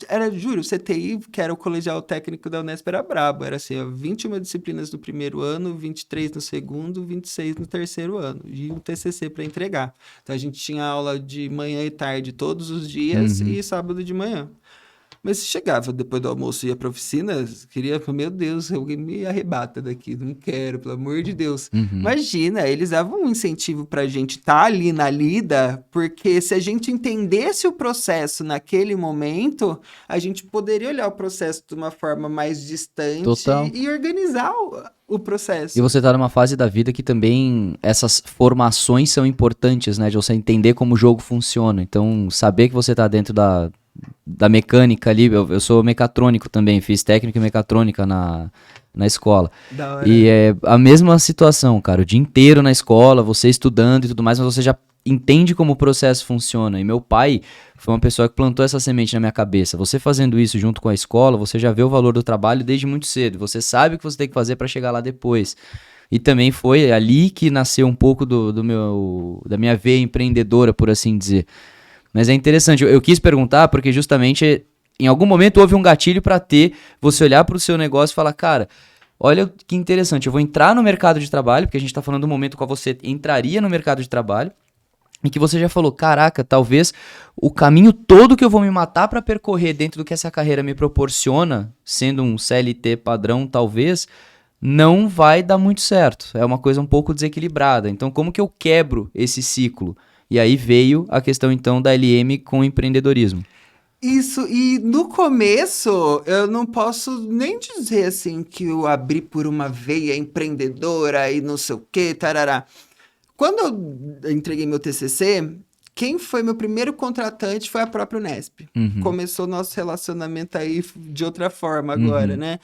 Era, juro, o CTI, que era o colegial técnico da Unesp, era brabo. Era assim, ó, 21 disciplinas no primeiro ano, 23 no segundo, 26 no terceiro ano. E um TCC para entregar. Então, a gente tinha aula de manhã e tarde todos os dias e sábado de manhã. Mas se chegava depois do almoço e ia pra oficina, queria, meu Deus, alguém me arrebata daqui, não quero, pelo amor de Deus. Imagina, eles davam um incentivo pra gente estar ali na lida, porque se a gente entendesse o processo naquele momento, a gente poderia olhar o processo de uma forma mais distante e organizar o processo. E você tá numa fase da vida que também essas formações são importantes, né? De você entender como o jogo funciona. Então, saber que você tá dentro da mecânica ali, eu sou mecatrônico também, fiz técnica em mecatrônica na escola. Da hora. E é a mesma situação, cara, o dia inteiro na escola, você estudando e tudo mais, mas você já entende como o processo funciona. E meu pai foi uma pessoa que plantou essa semente na minha cabeça. Você fazendo isso junto com a escola, você já vê o valor do trabalho desde muito cedo. Você sabe o que você tem que fazer para chegar lá depois. E também foi ali que nasceu um pouco da minha veia empreendedora, por assim dizer. Mas é interessante, eu quis perguntar porque justamente em algum momento houve um gatilho para você olhar para o seu negócio e falar, cara, olha que interessante, eu vou entrar no mercado de trabalho, porque a gente está falando do momento qual você entraria no mercado de trabalho, e que você já falou, caraca, talvez o caminho todo que eu vou me matar para percorrer dentro do que essa carreira me proporciona, sendo um CLT padrão talvez, não vai dar muito certo, é uma coisa um pouco desequilibrada. Então como que eu quebro esse ciclo? E aí veio a questão, então, da LM com o empreendedorismo. Isso, e no começo, eu não posso nem dizer, assim, que eu abri por uma veia empreendedora e não sei o quê, tarará. Quando eu entreguei meu TCC, quem foi meu primeiro contratante foi a própria Unesp. Começou nosso relacionamento aí de outra forma agora, né?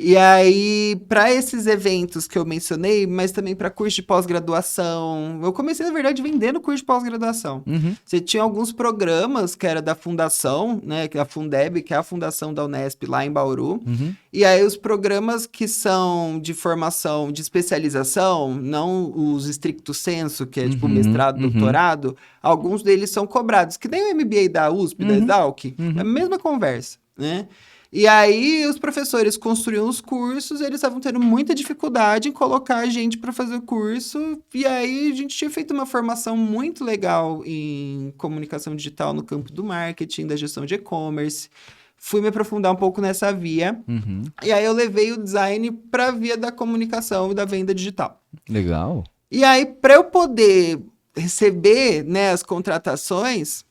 E aí, para esses eventos que eu mencionei, mas também para curso de pós-graduação, eu comecei, na verdade, vendendo curso de pós-graduação. Você tinha alguns programas que era da fundação, né, que é a Fundeb, que é a fundação da Unesp lá em Bauru. E aí, os programas que são de formação, de especialização, não os stricto sensu, que é tipo mestrado, doutorado, alguns deles são cobrados, que nem o MBA da USP, da Exalc, é a mesma conversa, né? E aí os professores construíam os cursos, eles estavam tendo muita dificuldade em colocar a gente para fazer o curso, e aí a gente tinha feito uma formação muito legal em comunicação digital no campo do marketing, da gestão de e-commerce. Fui me aprofundar um pouco nessa via, e aí eu levei o design para a via da comunicação e da venda digital. Legal. E aí, para eu poder receber, né, as contratações,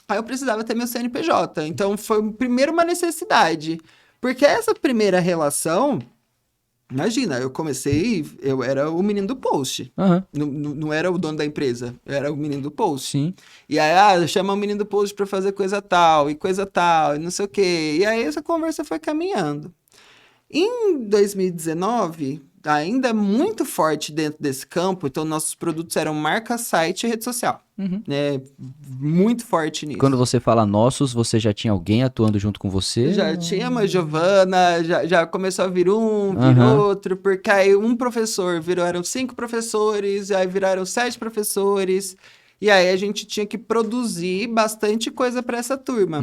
aí eu precisava ter meu CNPJ. Então, foi primeiro uma necessidade. Porque essa primeira relação, imagina, eu era o menino do post. Aham. Não era o dono da empresa, eu era o menino do post. Sim. E aí, chama o menino do post para fazer coisa tal, e não sei o quê. E aí, essa conversa foi caminhando. Em 2019, ainda muito forte dentro desse campo, então nossos produtos eram marca, site e rede social, né? Muito forte nisso. Quando você fala nossos, você já tinha alguém atuando junto com você? Já tinha uma Giovana, já começou a vir outro, porque aí um professor eram 5 professores, aí viraram 7 professores, e aí a gente tinha que produzir bastante coisa para essa turma.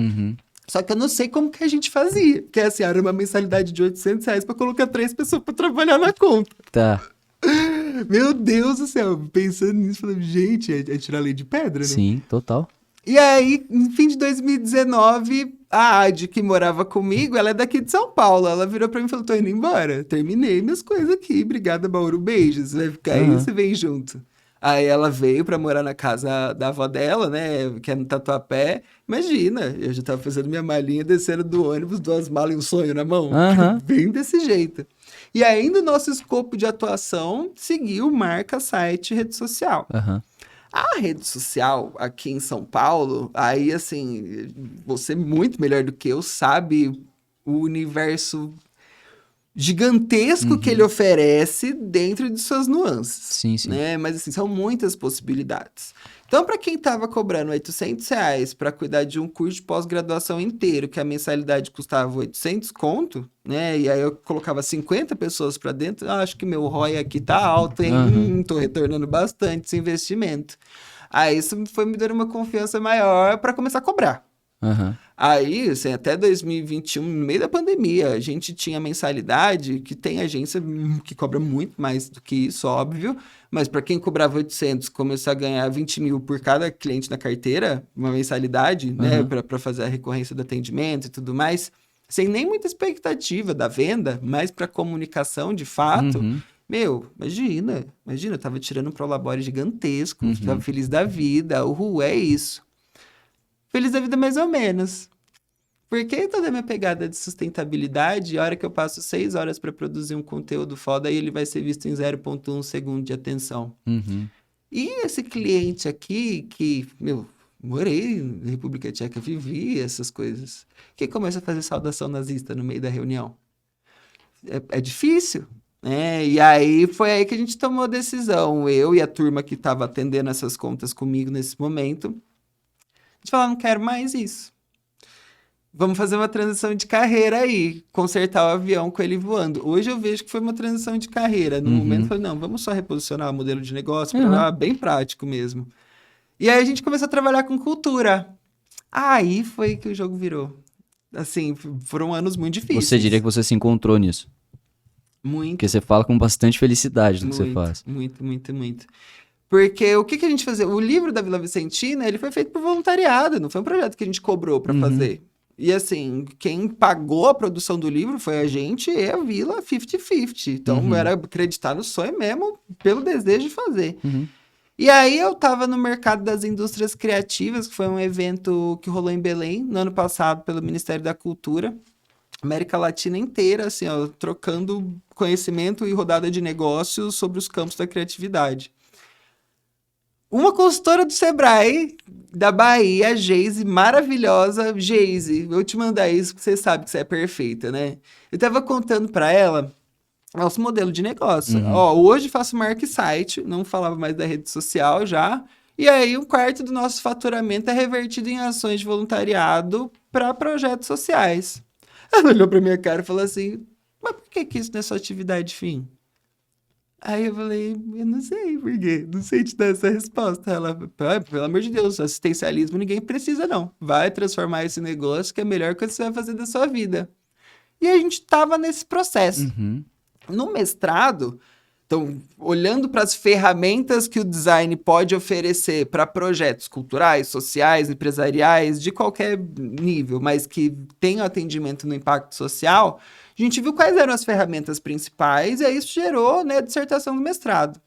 Só que eu não sei como que a gente fazia. Porque assim, era uma mensalidade de R$800 pra colocar 3 pessoas pra trabalhar na conta. Tá. Meu Deus do céu. Pensando nisso, falei, gente, é tirar lei de pedra, né? Sim, total. E aí, no fim de 2019, a Adi, que morava comigo, ela é daqui de São Paulo. Ela virou pra mim e falou, tô indo embora. Terminei minhas coisas aqui. Obrigada, Bauru. Beijos. Vai ficar aí, você vem junto. Aí ela veio pra morar na casa da avó dela, né, que é no Tatuapé. Imagina, eu já tava fazendo minha malinha, descendo do ônibus, 2 malas e um sonho na mão. Bem desse jeito. E ainda o nosso escopo de atuação seguiu marca, site e rede social. A rede social aqui em São Paulo, aí assim, você muito melhor do que eu sabe o universo gigantesco que ele oferece dentro de suas nuances. Sim, sim. Né? Mas assim, são muitas possibilidades. Então, para quem estava cobrando R$800 para cuidar de um curso de pós-graduação inteiro, que a mensalidade custava 800 conto, né? E aí eu colocava 50 pessoas para dentro, acho que meu ROI aqui tá alto, hein? Tô retornando bastante esse investimento. Aí isso foi me dando uma confiança maior para começar a cobrar. Aí, assim, até 2021, no meio da pandemia, a gente tinha mensalidade, que tem agência que cobra muito mais do que isso, óbvio, mas para quem cobrava 800, começar a ganhar 20 mil por cada cliente na carteira, uma mensalidade, né, para fazer a recorrência do atendimento e tudo mais, sem nem muita expectativa da venda, mas para comunicação de fato. Meu, imagina, eu tava tirando um prolabore gigantesco, tava feliz da vida, é isso. Feliz da vida mais ou menos. Porque toda a minha pegada de sustentabilidade, a hora que eu passo 6 horas para produzir um conteúdo foda, aí ele vai ser visto em 0,1 segundo de atenção. E esse cliente aqui, que, morei na República Tcheca, vivi essas coisas, que começa a fazer saudação nazista no meio da reunião. É difícil, né? E aí foi aí que a gente tomou a decisão, eu e a turma que estava atendendo essas contas comigo nesse momento, a gente falou, não quero mais isso. Vamos fazer uma transição de carreira aí, consertar o avião com ele voando. Hoje eu vejo que foi uma transição de carreira. No momento eu falei, não, vamos só reposicionar o modelo de negócio, bem prático mesmo. E aí a gente começou a trabalhar com cultura. Aí foi que o jogo virou. Assim, foram anos muito difíceis. Você diria que você se encontrou nisso? Muito. Porque você fala com bastante felicidade do que você faz. Muito. Porque o que a gente fazia? O livro da Vila Vicentina, ele foi feito por voluntariado, não foi um projeto que a gente cobrou para fazer. E assim, quem pagou a produção do livro foi a gente e a Vila 50-50. Então era acreditar no sonho mesmo, pelo desejo de fazer. E aí eu tava no Mercado das Indústrias Criativas, que foi um evento que rolou em Belém, no ano passado, pelo Ministério da Cultura. América Latina inteira, assim, ó, trocando conhecimento e rodada de negócios sobre os campos da criatividade. Uma consultora do Sebrae, da Bahia, Geise, maravilhosa. Geise, vou te mandar isso, porque você sabe que você é perfeita, né? Eu tava contando pra ela nosso modelo de negócio. Ó, hoje faço marca e site, não falava mais da rede social já. E aí, 1/4 do nosso faturamento é revertido em ações de voluntariado para projetos sociais. Ela olhou pra minha cara e falou assim, mas por que isso não é sua atividade fim? Aí eu falei, eu não sei por quê, não sei te dar essa resposta. Ela, pelo amor de Deus, assistencialismo ninguém precisa não. Vai transformar esse negócio que é a melhor coisa que você vai fazer da sua vida. E a gente estava nesse processo. Uhum. No mestrado, então, olhando para as ferramentas que o design pode oferecer para projetos culturais, sociais, empresariais, de qualquer nível, mas que tenham atendimento no impacto social, a gente viu quais eram as ferramentas principais e aí isso gerou, né, a dissertação do mestrado.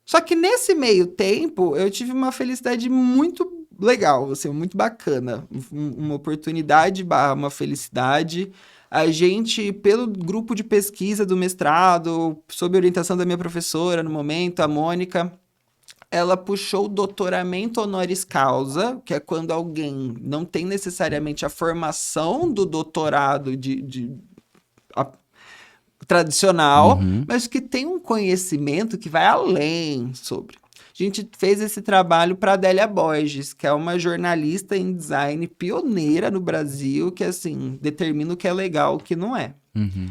Só que nesse meio tempo, eu tive uma felicidade muito legal, assim, muito bacana. Uma oportunidade barra uma felicidade. A gente, pelo grupo de pesquisa do mestrado, sob orientação da minha professora no momento, a Mônica, ela puxou o doutoramento honoris causa, que é quando alguém não tem necessariamente a formação do doutorado tradicional, Uhum. mas que tem um conhecimento que vai além sobre. A gente fez esse trabalho para Adélia Borges, que é uma jornalista em design pioneira no Brasil, que assim, determina o que é legal e o que não é. Uhum.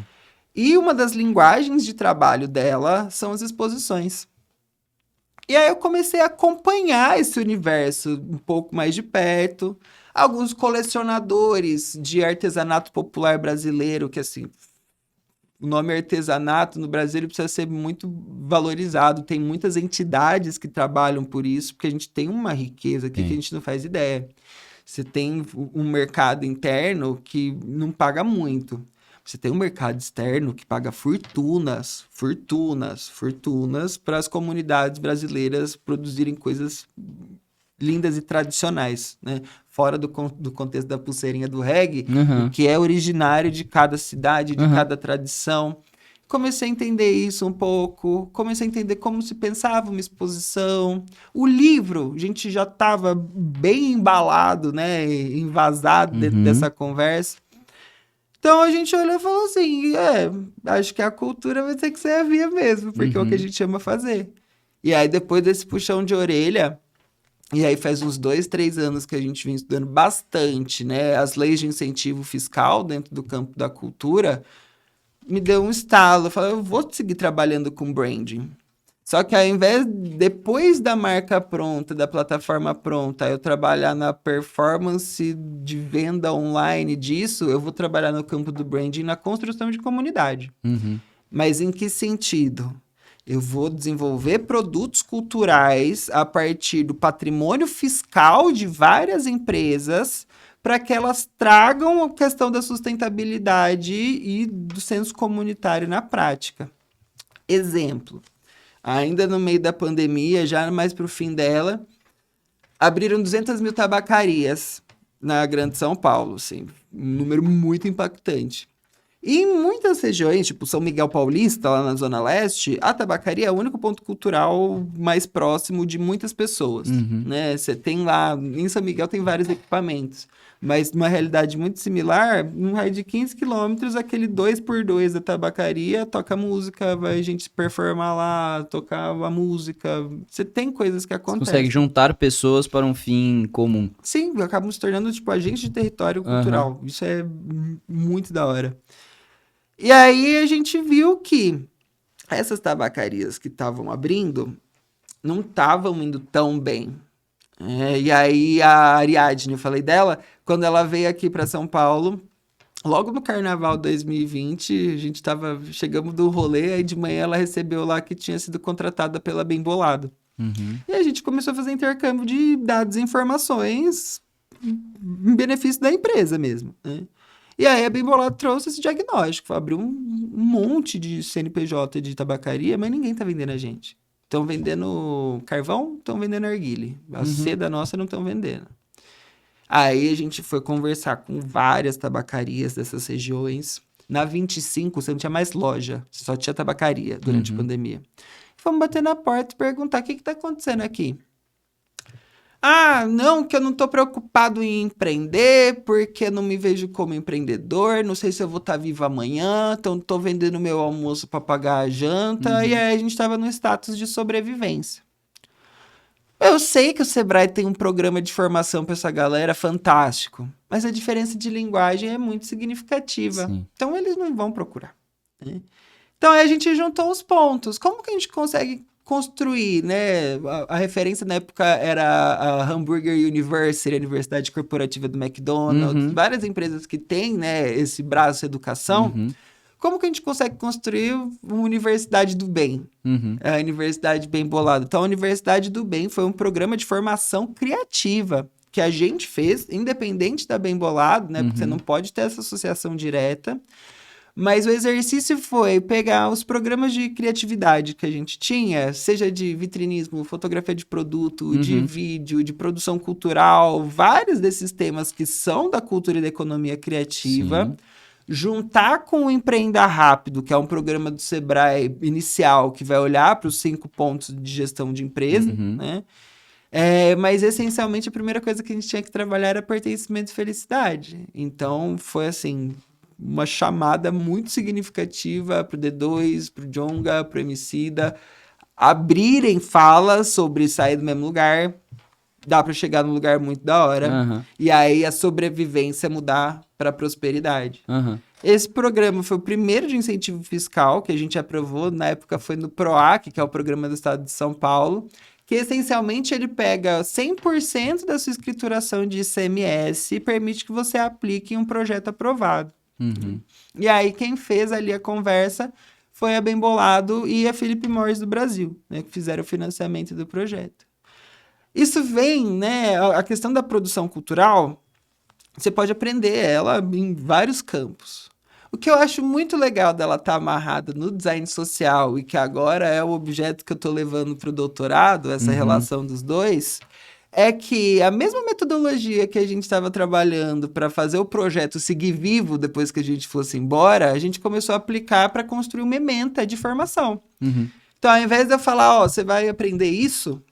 E uma das linguagens de trabalho dela são as exposições. E aí eu comecei a acompanhar esse universo um pouco mais de perto. Alguns colecionadores de artesanato popular brasileiro, que assim, o nome artesanato no Brasil ele precisa ser muito valorizado. Tem muitas entidades que trabalham por isso, porque a gente tem uma riqueza aqui que a gente não faz ideia. Você tem um mercado interno que não paga muito. Você tem um mercado externo que paga fortunas, fortunas, fortunas para as comunidades brasileiras produzirem coisas lindas e tradicionais, né? Fora do contexto da pulseirinha do reggae, o que é originário de cada cidade, de cada tradição. Comecei a entender isso um pouco, comecei a entender como se pensava uma exposição. O livro, a gente já estava bem embalado, né, envasado dentro dessa conversa. Então a gente olhou e falou assim, acho que a cultura vai ter que ser a via mesmo, porque é o que a gente ama fazer. E aí depois desse puxão de orelha, e aí faz uns 2, 3 anos que a gente vem estudando bastante, né, as leis de incentivo fiscal dentro do campo da cultura, me deu um estalo. Eu falei, eu vou seguir trabalhando com branding. Só que ao invés, depois da marca pronta, da plataforma pronta, eu trabalhar na performance de venda online disso, eu vou trabalhar no campo do branding, na construção de comunidade. Mas em que sentido? Eu vou desenvolver produtos culturais a partir do patrimônio fiscal de várias empresas para que elas tragam a questão da sustentabilidade e do senso comunitário na prática. Exemplo, ainda no meio da pandemia, já mais para o fim dela, abriram 200 mil tabacarias na Grande São Paulo, assim, um número muito impactante. E em muitas regiões, tipo São Miguel Paulista, lá na Zona Leste, a tabacaria é o único ponto cultural mais próximo de muitas pessoas, né? Você tem lá, em São Miguel tem vários equipamentos, mas numa realidade muito similar, num raio de 15 quilômetros, aquele 2x2 da tabacaria toca música, vai a gente performar lá, tocar a música. Você tem coisas que Você acontecem. consegue juntar pessoas para um fim comum. Sim, acabam se tornando, tipo, agentes de território cultural. Isso é muito da hora. E aí a gente viu que essas tabacarias que estavam abrindo não estavam indo tão bem. E aí a Ariadne, eu falei dela, quando ela veio aqui para São Paulo, logo no Carnaval 2020, a gente chegamos do rolê, aí de manhã ela recebeu lá que tinha sido contratada pela Bem Bolado. E a gente começou a fazer intercâmbio de dados e informações em benefício da empresa mesmo, né? E aí a Bem Bolado trouxe esse diagnóstico, abriu um monte de CNPJ de tabacaria, mas ninguém tá vendendo a gente. Estão vendendo carvão, estão vendendo narguilé. A seda nossa não estão vendendo. Aí a gente foi conversar com várias tabacarias dessas regiões. Na 25, você não tinha mais loja, você só tinha tabacaria durante a pandemia. Fomos bater na porta e perguntar o que está acontecendo aqui. Ah, não, que eu não tô preocupado em empreender, porque eu não me vejo como empreendedor, não sei se eu vou estar vivo amanhã, então tô vendendo meu almoço para pagar a janta, e aí a gente tava no status de sobrevivência. Eu sei que o Sebrae tem um programa de formação para essa galera fantástico, mas a diferença de linguagem é muito significativa. Sim. Então eles não vão procurar, né? Então aí a gente juntou os pontos. Como que a gente consegue construir, né? A referência na época era a Hamburger University, a Universidade Corporativa do McDonald's, várias empresas que têm, né, esse braço educação. Como que a gente consegue construir uma universidade do bem? A Universidade Bem Bolado. Então, a Universidade do Bem foi um programa de formação criativa que a gente fez, independente da Bem Bolado, né? Porque você não pode ter essa associação direta. Mas o exercício foi pegar os programas de criatividade que a gente tinha, seja de vitrinismo, fotografia de produto, de vídeo, de produção cultural, vários desses temas que são da cultura e da economia criativa, juntar com o Empreenda Rápido, que é um programa do Sebrae inicial, que vai olhar para os 5 pontos de gestão de empresa, né? Mas, essencialmente, a primeira coisa que a gente tinha que trabalhar era pertencimento e felicidade. Então, foi assim, uma chamada muito significativa pro D2, pro Djonga, pro Emicida, abrirem falas sobre sair do mesmo lugar, dá para chegar num lugar muito da hora, e aí a sobrevivência mudar para prosperidade. Esse programa foi o primeiro de incentivo fiscal que a gente aprovou, na época foi no PROAC, que é o programa do Estado de São Paulo, que essencialmente ele pega 100% da sua escrituração de ICMS e permite que você aplique em um projeto aprovado. E aí quem fez ali a conversa foi a Bem Bolado e a Philip Morris do Brasil, né, que fizeram o financiamento do projeto. Isso vem, né, a questão da produção cultural, você pode aprender ela em vários campos. O que eu acho muito legal dela estar amarrada no design social e que agora é o objeto que eu estou levando para o doutorado, essa relação dos dois, é que a mesma metodologia que a gente estava trabalhando para fazer o projeto seguir vivo depois que a gente fosse embora, a gente começou a aplicar para construir uma ementa de formação. Então, ao invés de eu falar, você vai aprender isso,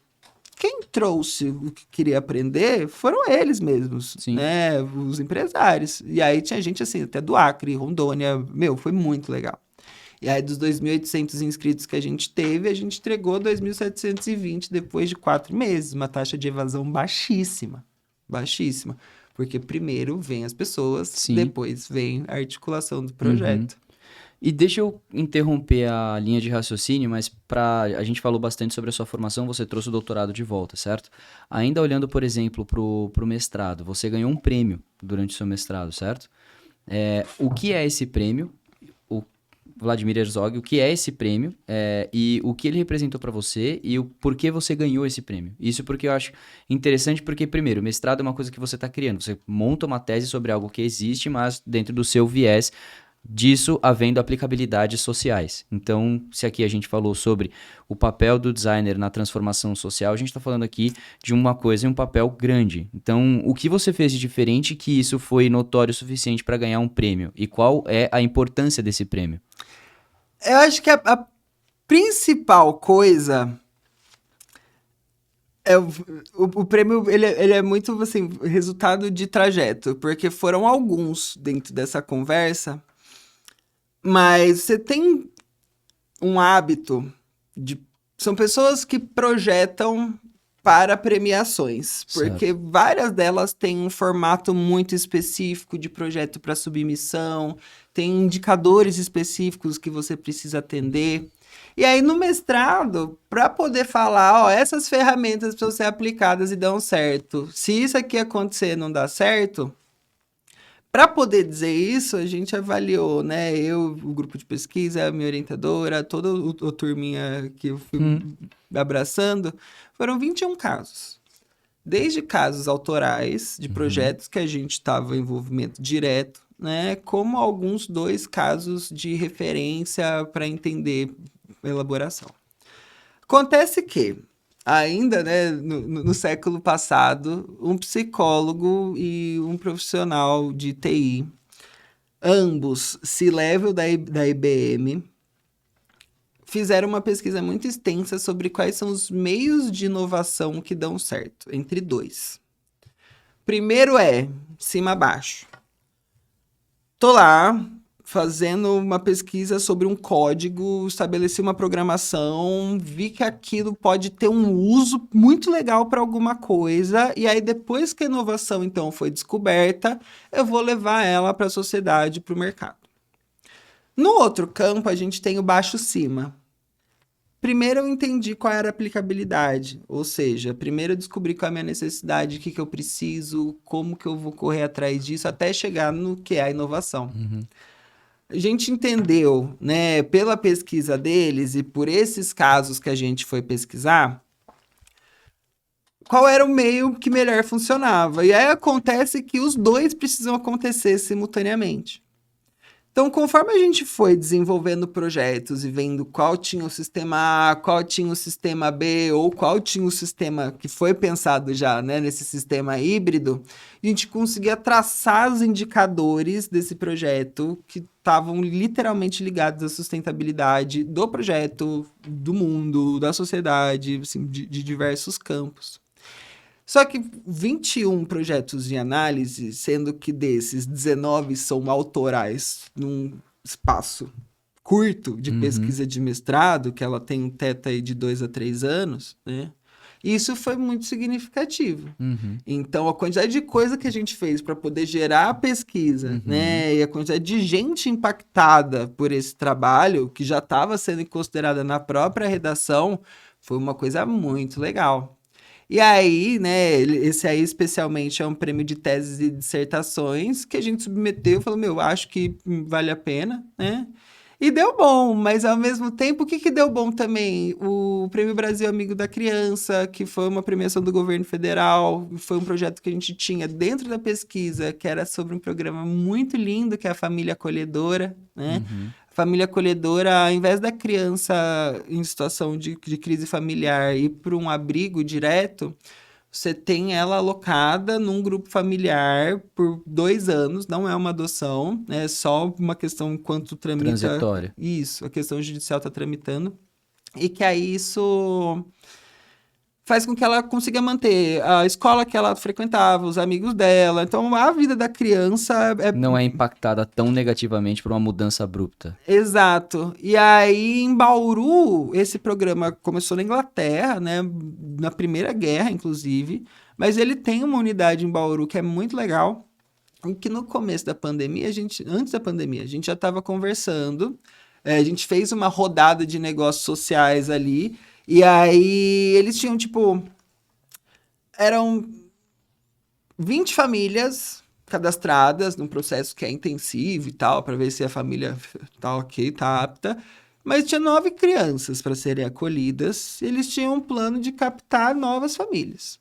quem trouxe o que queria aprender foram eles mesmos, né? Os empresários. E aí tinha gente assim, até do Acre, Rondônia, foi muito legal. E aí, dos 2.800 inscritos que a gente teve, a gente entregou 2.720 depois de 4 meses. Uma taxa de evasão baixíssima. Baixíssima. Porque primeiro vem as pessoas, depois vem a articulação do projeto. E deixa eu interromper a linha de raciocínio, mas a gente falou bastante sobre a sua formação, você trouxe o doutorado de volta, certo? Ainda olhando, por exemplo, pro mestrado, você ganhou um prêmio durante o seu mestrado, certo? O que é esse prêmio? Vladimir Herzog, o que é esse prêmio e o que ele representou para você e o porquê você ganhou esse prêmio. Isso porque eu acho interessante porque, primeiro, o mestrado é uma coisa que você está criando. Você monta uma tese sobre algo que existe, mas dentro do seu viés disso havendo aplicabilidades sociais. Então, se aqui a gente falou sobre o papel do designer na transformação social, a gente está falando aqui de uma coisa e um papel grande. Então, o que você fez de diferente que isso foi notório o suficiente para ganhar um prêmio? E qual é a importância desse prêmio? Eu acho que a principal coisa o prêmio, ele é muito, assim, resultado de trajeto, porque foram alguns dentro dessa conversa, mas você tem um hábito são pessoas que projetam para premiações, porque várias delas têm um formato muito específico de projeto para submissão, tem indicadores específicos que você precisa atender. E aí, no mestrado, para poder falar, essas ferramentas precisam ser aplicadas e dão certo. Se isso aqui acontecer e não dá certo, para poder dizer isso, a gente avaliou, né? Eu, o grupo de pesquisa, a minha orientadora, toda a turminha que eu fui abraçando, foram 21 casos. Desde casos autorais, de projetos que a gente estava em envolvimento direto, né? Como alguns 2 casos de referência para entender a elaboração. Acontece que, ainda, né, no século passado, um psicólogo e um profissional de TI, ambos C-level da IBM, fizeram uma pesquisa muito extensa sobre quais são os meios de inovação que dão certo, entre 2. Primeiro cima a baixo. Tô lá fazendo uma pesquisa sobre um código, estabeleci uma programação, vi que aquilo pode ter um uso muito legal para alguma coisa, e aí depois que a inovação então foi descoberta, eu vou levar ela para a sociedade, para o mercado. No outro campo, a gente tem o baixo-cima. Primeiro eu entendi qual era a aplicabilidade, ou seja, primeiro eu descobri qual é a minha necessidade, o que que eu preciso, como que eu vou correr atrás disso, até chegar no que é a inovação. A gente entendeu, né, pela pesquisa deles e por esses casos que a gente foi pesquisar, qual era o meio que melhor funcionava. E aí acontece que os dois precisam acontecer simultaneamente. Então, conforme a gente foi desenvolvendo projetos e vendo qual tinha o sistema A, qual tinha o sistema B, ou qual tinha o sistema que foi pensado já, né, nesse sistema híbrido, a gente conseguia traçar os indicadores desse projeto que estavam literalmente ligados à sustentabilidade do projeto, do mundo, da sociedade, assim, de diversos campos. Só que 21 projetos de análise, sendo que desses 19 são autorais num espaço curto de pesquisa de mestrado, que ela tem um teto aí de 2 a 3 anos, né? Isso foi muito significativo. Então, a quantidade de coisa que a gente fez para poder gerar a pesquisa, né? E a quantidade de gente impactada por esse trabalho, que já estava sendo considerada na própria redação, foi uma coisa muito legal. E aí, né, esse aí especialmente é um prêmio de teses e dissertações que a gente submeteu e falou, meu, acho que vale a pena, né? E deu bom, mas ao mesmo tempo, o que que deu bom também? O Prêmio Brasil Amigo da Criança, que foi uma premiação do governo federal, foi um projeto que a gente tinha dentro da pesquisa, que era sobre um programa muito lindo, que é a Família Acolhedora, né? Família acolhedora, ao invés da criança em situação de crise familiar ir para um abrigo direto, você tem ela alocada num grupo familiar por 2 anos, não é uma adoção, é só uma questão enquanto tramita... Transitória. Isso, a questão judicial está tramitando. E que aí isso faz com que ela consiga manter a escola que ela frequentava, os amigos dela. Então, a vida da criança é... Não é impactada tão negativamente por uma mudança abrupta. Exato. E aí, em Bauru, esse programa começou na Inglaterra, né? Na Primeira Guerra, inclusive. Mas ele tem uma unidade em Bauru que é muito legal. E que no começo da pandemia, antes da pandemia, a gente já estava conversando. A gente fez uma rodada de negócios sociais ali. E aí, eles tinham, tipo... Eram 20 famílias cadastradas num processo que é intensivo e tal, para ver se a família tá ok, tá apta. Mas tinha 9 crianças para serem acolhidas. E eles tinham um plano de captar novas famílias.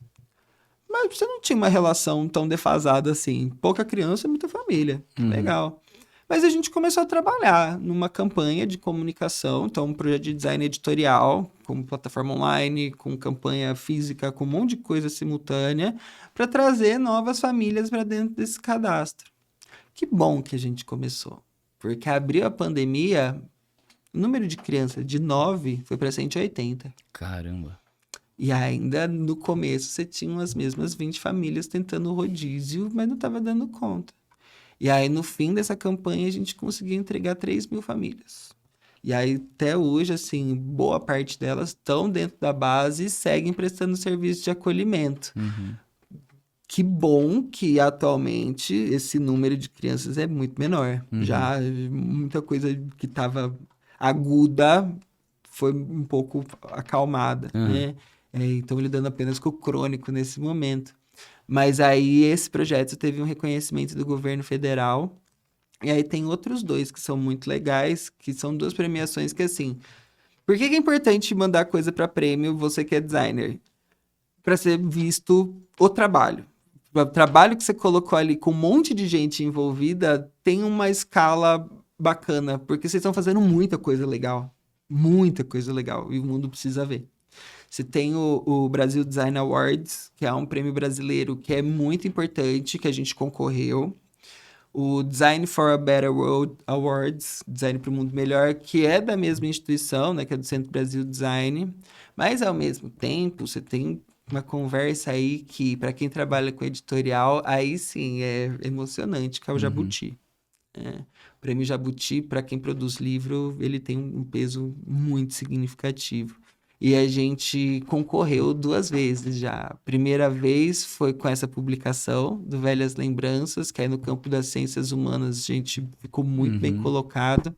Mas você não tinha uma relação tão defasada assim. Pouca criança, muita família. Legal. Mas a gente começou a trabalhar numa campanha de comunicação, então um projeto de design editorial, com plataforma online, com campanha física, com um monte de coisa simultânea, para trazer novas famílias para dentro desse cadastro. Que bom que a gente começou, porque abriu a pandemia, o número de crianças de 9 foi para 180. Caramba. E ainda no começo você tinha as mesmas 20 famílias tentando o rodízio, mas não estava dando conta. E aí, no fim dessa campanha, a gente conseguiu entregar 3.000 famílias. E aí, até hoje, assim, boa parte delas estão dentro da base e seguem prestando serviço de acolhimento. Que bom que, atualmente, esse número de crianças é muito menor. Já muita coisa que estava aguda foi um pouco acalmada, né? Então, lidando apenas com o crônico nesse momento. Mas aí esse projeto teve um reconhecimento do governo federal. E aí tem outros 2 que são muito legais, que são 2 premiações que, assim... Por que é importante mandar coisa para prêmio, você que é designer? Para ser visto o trabalho. O trabalho que você colocou ali com um monte de gente envolvida tem uma escala bacana, porque vocês estão fazendo muita coisa legal. Muita coisa legal. E o mundo precisa ver. Você tem o Brasil Design Awards, que é um prêmio brasileiro que é muito importante, que a gente concorreu. O Design for a Better World Awards, Design para o Mundo Melhor, que é da mesma instituição, né, que é do Centro Brasil Design. Mas, ao mesmo tempo, você tem uma conversa aí que, para quem trabalha com editorial, aí sim é emocionante, que é o Jabuti. O Prêmio Jabuti, para quem produz livro, ele tem um peso muito significativo. E a gente concorreu 2 vezes já. A primeira vez foi com essa publicação do Velhas Lembranças, que aí no campo das ciências humanas a gente ficou muito bem colocado.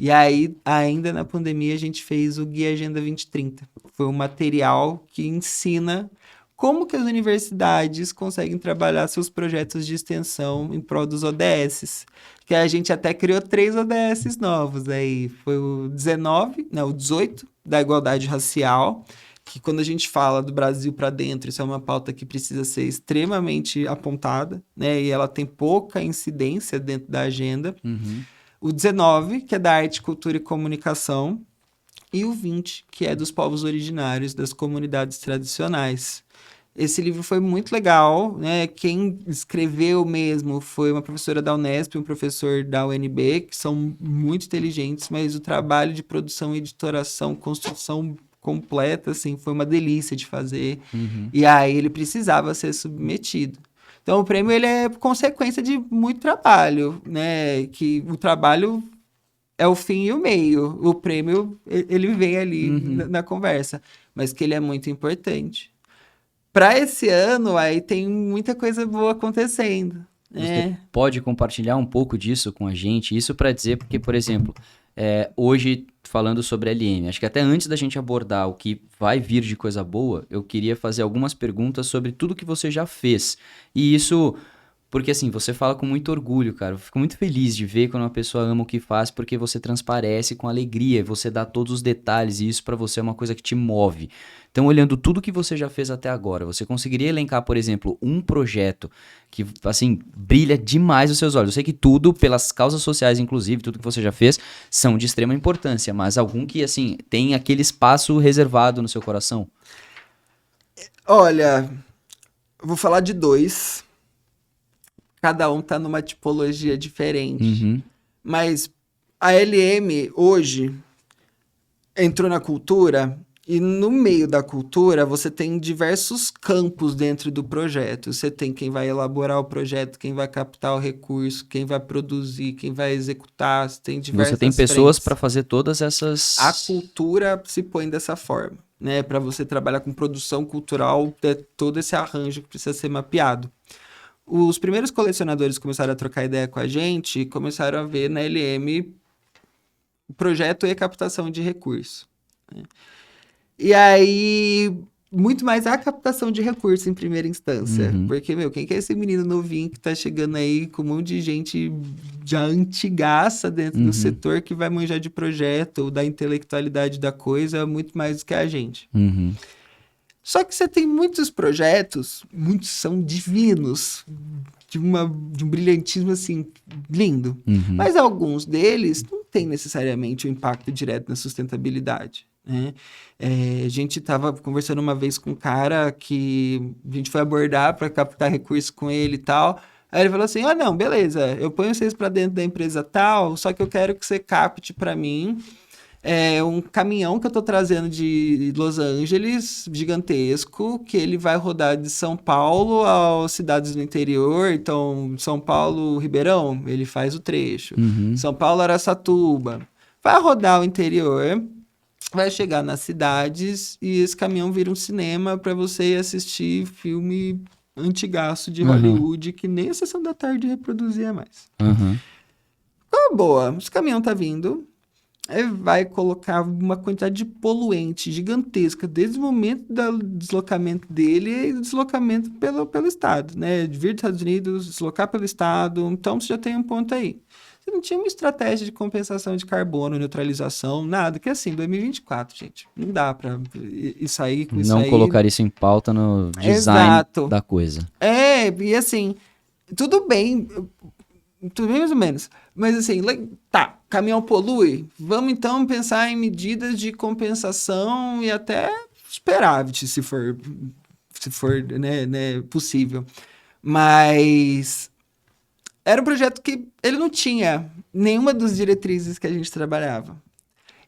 E aí, ainda na pandemia, a gente fez o Guia Agenda 2030. Foi um material que ensina como que as universidades conseguem trabalhar seus projetos de extensão em prol dos ODS. Que a gente até criou 3 ODS novos aí. Foi o 19, não, o 18, da igualdade racial, que quando a gente fala do Brasil para dentro, isso é uma pauta que precisa ser extremamente apontada, né? E ela tem pouca incidência dentro da agenda. Uhum. O 19, que é da arte, cultura e comunicação. E o 20, que é dos povos originários, das comunidades tradicionais. Esse livro foi muito legal, né? Quem escreveu mesmo foi uma professora da Unesp e um professor da UNB, que são muito inteligentes, mas o trabalho de produção, editoração, construção completa, assim, foi uma delícia de fazer. Uhum. E aí ele precisava ser submetido. Então o prêmio ele é consequência de muito trabalho, né? Que o trabalho é o fim e o meio. O prêmio ele vem ali na conversa, mas que ele é muito importante. Para esse ano, aí tem muita coisa boa acontecendo. Você pode compartilhar um pouco disso com a gente? Isso para dizer, porque, por exemplo, hoje falando sobre a LM, acho que até antes da gente abordar o que vai vir de coisa boa, eu queria fazer algumas perguntas sobre tudo que você já fez. E isso, porque assim, você fala com muito orgulho, cara. Eu fico muito feliz de ver quando uma pessoa ama o que faz, porque você transparece com alegria, você dá todos os detalhes, e isso pra você é uma coisa que te move. Então, olhando tudo que você já fez até agora, você conseguiria elencar, por exemplo, um projeto que, assim, brilha demais os seus olhos? Eu sei que tudo, pelas causas sociais, inclusive, tudo que você já fez, são de extrema importância, mas algum que, assim, tem aquele espaço reservado no seu coração? Olha, eu vou falar de 2. Cada um tá numa tipologia diferente. Uhum. Mas a LM hoje entrou na cultura e no meio da cultura você tem diversos campos dentro do projeto. Você tem quem vai elaborar o projeto, quem vai captar o recurso, quem vai produzir, quem vai executar. Você tem diversas Você tem pessoas frentes. para fazer todas essas... A cultura se põe dessa forma, né? Para você trabalhar com produção cultural, é todo esse arranjo que precisa ser mapeado. Os primeiros colecionadores começaram a trocar ideia com a gente e começaram a ver na LM o projeto e a captação de recurso, né? E aí, muito mais a captação de recurso em primeira instância. Uhum. Porque, quem que é esse menino novinho que tá chegando aí com um monte de gente já antigaça dentro do setor que vai manjar de projeto ou da intelectualidade da coisa muito mais do que a gente. Uhum. Só que você tem muitos projetos, muitos são divinos, de um brilhantismo, assim, lindo. Uhum. Mas alguns deles não têm necessariamente um impacto direto na sustentabilidade, né? A gente estava conversando uma vez com um cara que a gente foi abordar para captar recurso com ele e tal. Aí ele falou assim, não, beleza, eu ponho vocês para dentro da empresa tal, só que eu quero que você capte para mim um caminhão que eu tô trazendo de Los Angeles, gigantesco, que ele vai rodar de São Paulo às cidades do interior. Então, São Paulo, Ribeirão, ele faz o trecho. Uhum. São Paulo, Araçatuba. Vai rodar o interior, vai chegar nas cidades e esse caminhão vira um cinema para você ir assistir filme antigaço de Hollywood que nem a Sessão da Tarde reproduzia mais. Uhum. Então, boa, esse caminhão tá vindo, vai colocar uma quantidade de poluente gigantesca desde o momento do deslocamento dele e deslocamento pelo estado, né? De vir dos Estados Unidos, deslocar pelo estado. Então, você já tem um ponto aí. Você não tinha uma estratégia de compensação de carbono, neutralização, nada. Que assim, 2024, gente, não dá pra isso aí com isso aí. Não colocar isso em pauta no design da coisa. E assim, tudo bem mais ou menos. Mas assim, tá, caminhão polui, vamos então pensar em medidas de compensação e até superávit, se for né, possível. Mas era um projeto que ele não tinha nenhuma das diretrizes que a gente trabalhava.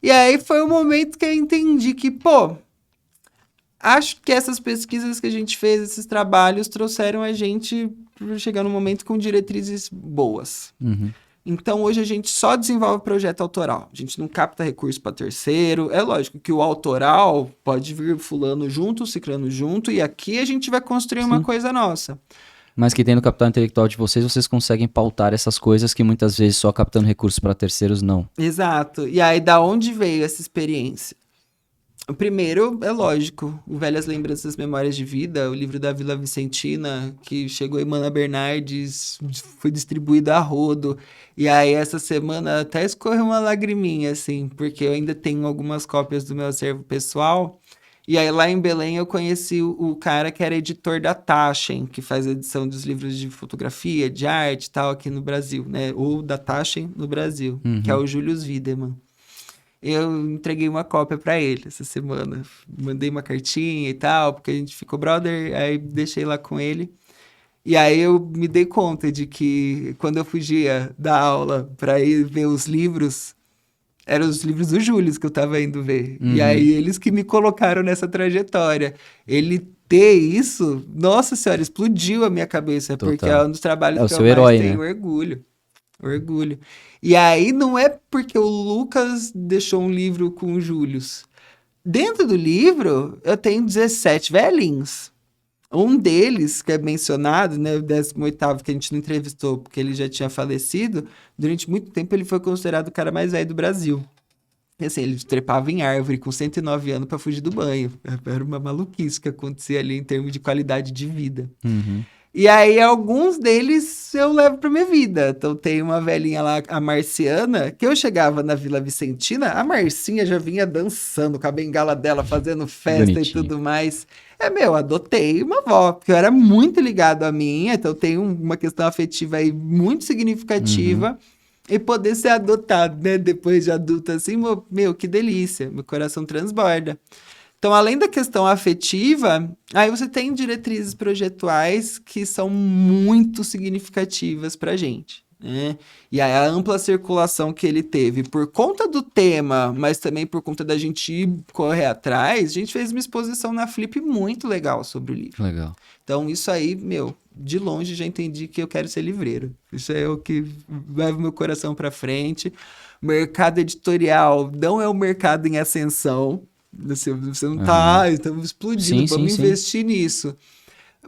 E aí foi o momento que eu entendi que, acho que essas pesquisas que a gente fez, esses trabalhos, trouxeram a gente para chegar num momento com diretrizes boas. Uhum. Então, hoje a gente só desenvolve projeto autoral. A gente não capta recurso para terceiro. É lógico que o autoral pode vir fulano junto, ciclano junto, e aqui a gente vai construir uma coisa nossa. Mas que tendo o capital intelectual de vocês conseguem pautar essas coisas que muitas vezes só captando recursos para terceiros não. Exato. E aí, da onde veio essa experiência? O primeiro, é lógico, o Velhas Lembranças, Memórias de Vida, o livro da Vila Vicentina, que chegou em Mana Bernardes, foi distribuído a rodo. E aí, essa semana, até escorreu uma lagriminha, assim, porque eu ainda tenho algumas cópias do meu acervo pessoal. E aí, lá em Belém, eu conheci o cara que era editor da Taschen, que faz a edição dos livros de fotografia, de arte e tal, aqui no Brasil, né? Ou da Taschen no Brasil, que é o Julius Wiedemann. Eu entreguei uma cópia pra ele essa semana. Mandei uma cartinha e tal, porque a gente ficou brother, aí deixei lá com ele. E aí eu me dei conta de que quando eu fugia da aula pra ir ver os livros, eram os livros do Júlio que eu tava indo ver. E aí eles que me colocaram nessa trajetória. Ele ter isso, nossa senhora, explodiu a minha cabeça, Total. porque é um dos trabalhos É o que seu eu herói, mais tenho né? orgulho. Orgulho. E aí não é porque o Lucas deixou um livro com o Július. Dentro do livro, eu tenho 17 velhinhos. Um deles, que é mencionado, né, o 18º, que a gente não entrevistou, porque ele já tinha falecido, durante muito tempo ele foi considerado o cara mais velho do Brasil. E assim, ele trepava em árvore com 109 anos para fugir do banho. Era uma maluquice que acontecia ali em termos de qualidade de vida. E aí, alguns deles eu levo pra minha vida. Então, tem uma velhinha lá, a Marciana, que eu chegava na Vila Vicentina, a Marcinha já vinha dançando com a bengala dela, fazendo festa Bonitinho. e tudo mais. Adotei uma avó, porque eu era muito ligado à minha, então tem uma questão afetiva aí muito significativa. E poder ser adotado, né, depois de adulto assim, meu, que delícia, meu coração transborda. Então, além da questão afetiva, aí você tem diretrizes projetuais que são muito significativas para a gente, né? E aí a ampla circulação que ele teve por conta do tema, mas também por conta da gente ir correr atrás, a gente fez uma exposição na Flip muito legal sobre o livro. Legal. Então, isso aí, meu, de longe já entendi que eu quero ser livreiro. Isso é o que leva o meu coração para frente. Mercado editorial não é um mercado em ascensão. Você não tá, estamos explodindo, vamos investir nisso.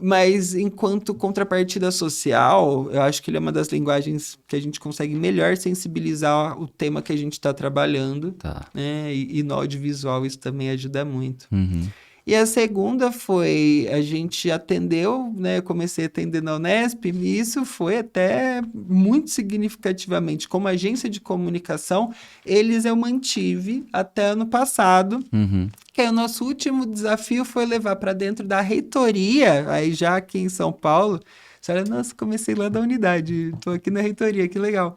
Mas enquanto contrapartida social, eu acho que ele é uma das linguagens que a gente consegue melhor sensibilizar o tema que a gente está trabalhando. Tá. Né? E no audiovisual isso também ajuda muito. E a segunda foi, a gente atendeu, né? Eu comecei a atender na Unesp, e isso foi até muito significativamente. Como agência de comunicação, eles eu mantive até ano passado. Que aí o nosso último desafio foi levar para dentro da reitoria, aí já aqui em São Paulo. Você olha, nossa, comecei lá da unidade, estou aqui na reitoria, que legal.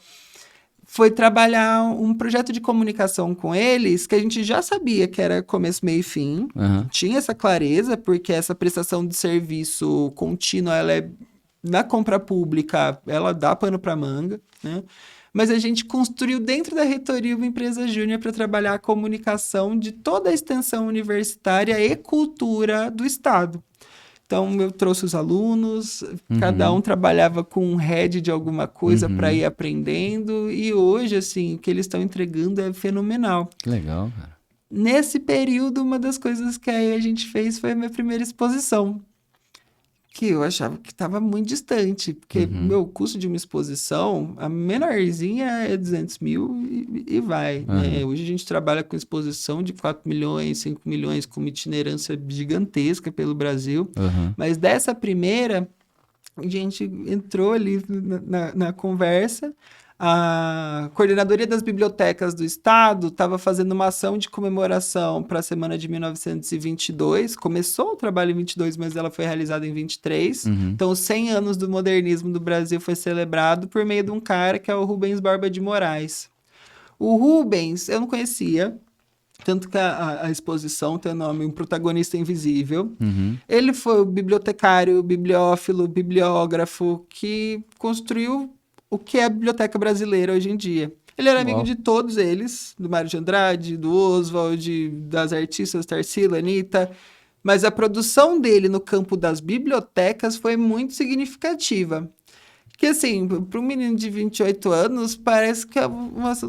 Foi trabalhar um projeto de comunicação com eles, que a gente já sabia que era começo, meio e fim. Tinha essa clareza, porque essa prestação de serviço contínua, ela é, na compra pública, ela dá pano para manga, né? Mas a gente construiu dentro da reitoria uma empresa júnior para trabalhar a comunicação de toda a extensão universitária e cultura do Estado. Então, eu trouxe os alunos, cada um trabalhava com um head de alguma coisa para ir aprendendo, e hoje, assim, o que eles estão entregando é fenomenal. Que legal, cara. Nesse período, uma das coisas que aí a gente fez foi a minha primeira exposição, que eu achava que estava muito distante, porque meu custo de uma exposição, a menorzinha é 200 mil e vai. Né? Hoje a gente trabalha com exposição de 4 milhões, 5 milhões, com uma itinerância gigantesca pelo Brasil, mas dessa primeira, a gente entrou ali na conversa. A Coordenadoria das Bibliotecas do Estado estava fazendo uma ação de comemoração para a semana de 1922. Começou o trabalho em 22, mas ela foi realizada em 23. Então, os 100 anos do modernismo do Brasil foi celebrado por meio de um cara que é o Rubens Borba de Moraes. O Rubens, eu não conhecia, tanto que a exposição tem o nome Um Protagonista Invisível. Ele foi o bibliotecário, bibliófilo, bibliógrafo que construiu o que é a biblioteca brasileira hoje em dia. Ele era amigo de todos eles, do Mário de Andrade, do Oswald, das artistas Tarsila, Anitta, mas a produção dele no campo das bibliotecas foi muito significativa. Que assim, para um menino de 28 anos, parece que é uma... Nossa,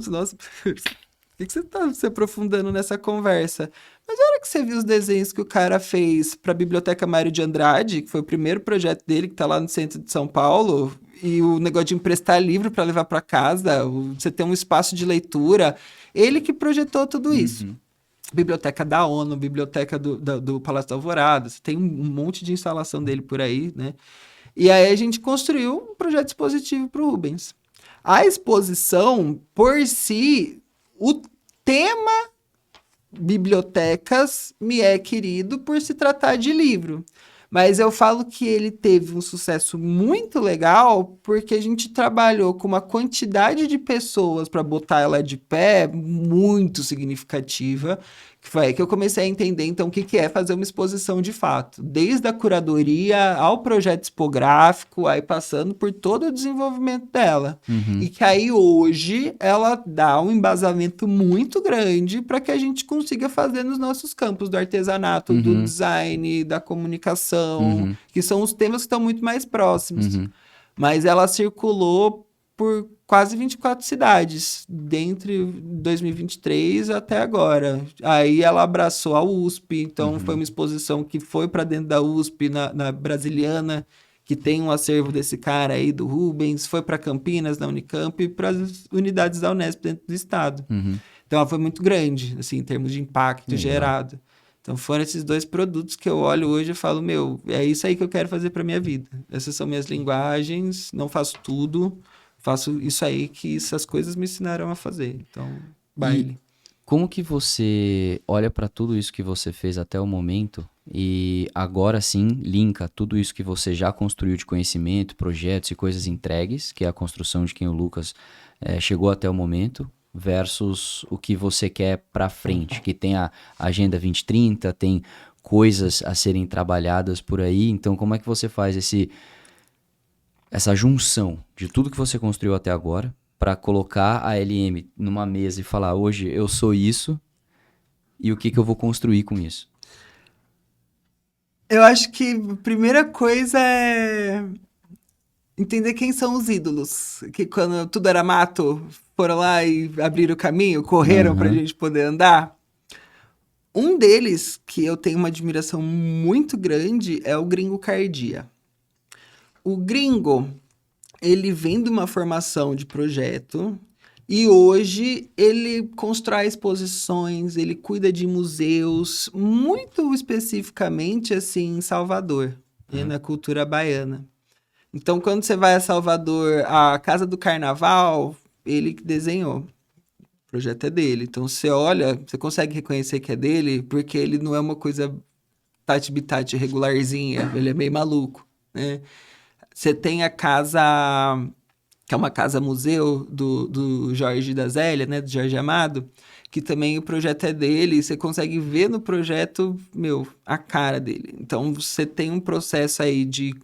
que você tá se aprofundando nessa conversa? Mas a hora que você viu os desenhos que o cara fez para a Biblioteca Mário de Andrade, que foi o primeiro projeto dele, que tá lá no centro de São Paulo, e o negócio de emprestar livro para levar para casa, você ter um espaço de leitura, ele que projetou tudo isso. Uhum. Biblioteca da ONU, biblioteca do Palácio da Alvorada, você tem um monte de instalação dele por aí, né? E aí a gente construiu um projeto expositivo para o Rubens. A exposição, por si, o tema bibliotecas me é querido por se tratar de livro. Mas eu falo que ele teve um sucesso muito legal porque a gente trabalhou com uma quantidade de pessoas para botar ela de pé muito significativa, que foi aí que eu comecei a entender então o que é fazer uma exposição de fato. Desde a curadoria ao projeto tipográfico, aí passando por todo o desenvolvimento dela. Uhum. E que aí hoje ela dá um embasamento muito grande para que a gente consiga fazer nos nossos campos do artesanato, do Uhum. design, da comunicação, Uhum. que são os temas que estão muito mais próximos. Uhum. Mas ela circulou por quase 24 cidades, dentre 2023 até agora. Aí ela abraçou a USP, então foi uma exposição que foi para dentro da USP, na Brasiliana, que tem um acervo desse cara aí, do Rubens, foi para Campinas, na Unicamp, e para as unidades da Unesp dentro do estado. Uhum. Então ela foi muito grande, assim, em termos de impacto Legal. gerado. Então foram esses dois produtos que eu olho hoje e falo, meu, é isso aí que eu quero fazer para minha vida. Essas são minhas linguagens, não faço tudo, faço isso aí que essas coisas me ensinaram a fazer. Então, baile. Como que você olha para tudo isso que você fez até o momento e agora sim linka tudo isso que você já construiu de conhecimento, projetos e coisas entregues, que é a construção de quem o Lucas chegou até o momento, versus o que você quer para frente, que tem a Agenda 2030, tem coisas a serem trabalhadas por aí. Então, como é que você faz essa junção de tudo que você construiu até agora para colocar a LM numa mesa e falar, hoje eu sou isso e o que eu vou construir com isso? Eu acho que a primeira coisa é entender quem são os ídolos. Que quando tudo era mato, foram lá e abriram o caminho, correram pra gente poder andar. Um deles, que eu tenho uma admiração muito grande, é o Gringo Cardia. O Gringo, ele vem de uma formação de projeto e hoje ele constrói exposições, ele cuida de museus, muito especificamente assim em Salvador, e na cultura baiana. Então, quando você vai a Salvador, a Casa do Carnaval, ele que desenhou. O projeto é dele. Então, você olha, você consegue reconhecer que é dele, porque ele não é uma coisa tati-bitati regularzinha, ele é meio maluco, né? Você tem a casa, que é uma casa-museu do Jorge da Zélia, né, do Jorge Amado, que também o projeto é dele, e você consegue ver no projeto, meu, a cara dele. Então, você tem um processo aí de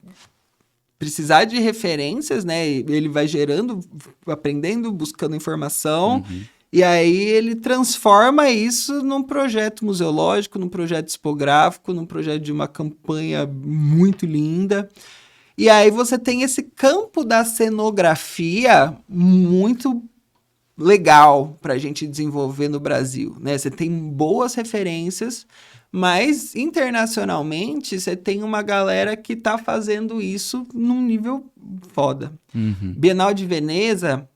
precisar de referências, né? Ele vai gerando, aprendendo, buscando informação, e aí ele transforma isso num projeto museológico, num projeto tipográfico, num projeto de uma campanha muito linda. E aí você tem esse campo da cenografia muito legal para a gente desenvolver no Brasil, né? Você tem boas referências, mas internacionalmente você tem uma galera que tá fazendo isso num nível foda. Bienal de Veneza,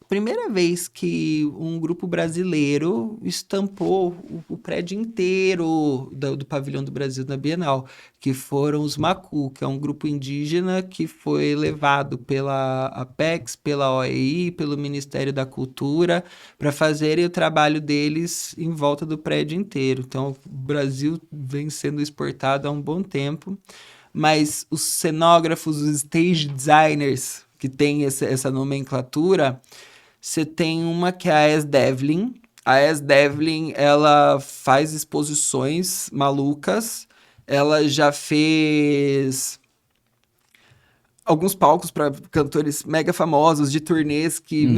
primeira vez que um grupo brasileiro estampou o prédio inteiro do Pavilhão do Brasil na Bienal, que foram os Macu, que é um grupo indígena que foi levado pela Apex, pela OEI, pelo Ministério da Cultura, para fazerem o trabalho deles em volta do prédio inteiro. Então, o Brasil vem sendo exportado há um bom tempo, mas os cenógrafos, os stage designers, que tem essa nomenclatura, você tem uma que é a S. Devlin. A S. Devlin, ela faz exposições malucas. Ela já fez alguns palcos para cantores mega famosos de turnês que,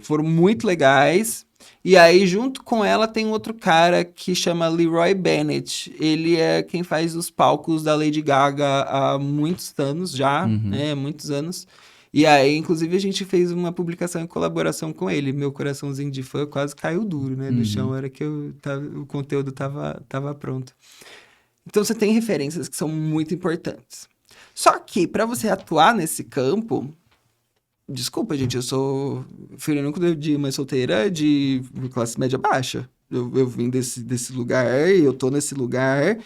foram muito legais. E aí, junto com ela, tem outro cara que chama Leroy Bennett. Ele é quem faz os palcos da Lady Gaga há muitos anos já, né? Muitos anos. E aí, inclusive, a gente fez uma publicação em colaboração com ele. Meu coraçãozinho de fã quase caiu duro, né? No chão, era que o conteúdo tava pronto. Então, você tem referências que são muito importantes. Só que, para você atuar nesse campo... Desculpa, gente, eu sou filho único de mãe solteira de classe média baixa. Eu vim desse lugar e eu tô nesse lugar...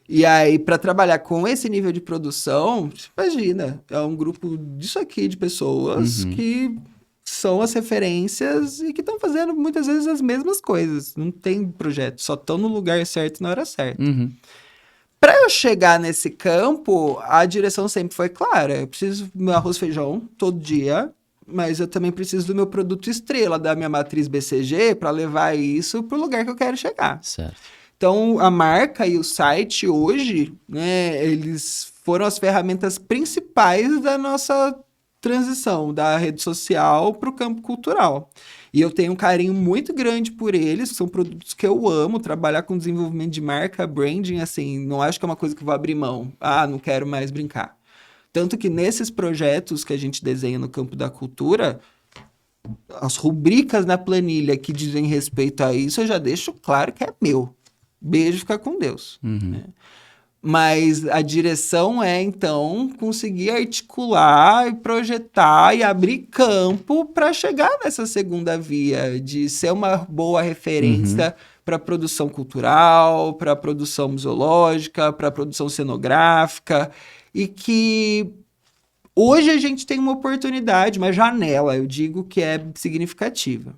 E aí, para trabalhar com esse nível de produção, imagina, é um grupo disso aqui de pessoas que são as referências e que estão fazendo muitas vezes as mesmas coisas. Não tem projeto, só estão no lugar certo na hora certa. Para eu chegar nesse campo, a direção sempre foi clara. Eu preciso do meu arroz e feijão todo dia, mas eu também preciso do meu produto estrela, da minha matriz BCG, para levar isso para o lugar que eu quero chegar. Certo. Então, a marca e o site hoje, né, eles foram as ferramentas principais da nossa transição da rede social para o campo cultural. E eu tenho um carinho muito grande por eles, são produtos que eu amo, trabalhar com desenvolvimento de marca, branding, assim, não acho que é uma coisa que eu vou abrir mão. Ah, não quero mais brincar. Tanto que nesses projetos que a gente desenha no campo da cultura, as rubricas na planilha que dizem respeito a isso, eu já deixo claro que é meu. Beijo, fica com Deus. Né? Mas a direção é, então, conseguir articular e projetar e abrir campo para chegar nessa segunda via, de ser uma boa referência para a produção cultural, para a produção museológica, para a produção cenográfica, e que hoje a gente tem uma oportunidade, uma janela, eu digo que é significativa.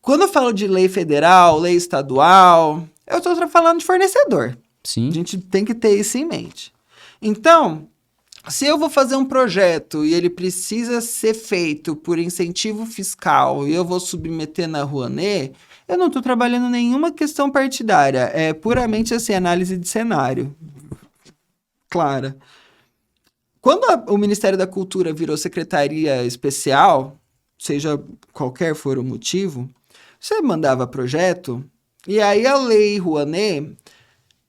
Quando eu falo de lei federal, lei estadual, eu estou falando de fornecedor. Sim. A gente tem que ter isso em mente. Então, se eu vou fazer um projeto e ele precisa ser feito por incentivo fiscal e eu vou submeter na Rouanet, eu não estou trabalhando nenhuma questão partidária. É puramente assim, análise de cenário. Clara. Quando o Ministério da Cultura virou secretaria especial, seja qualquer for o motivo, você mandava projeto, e aí a lei Rouanet,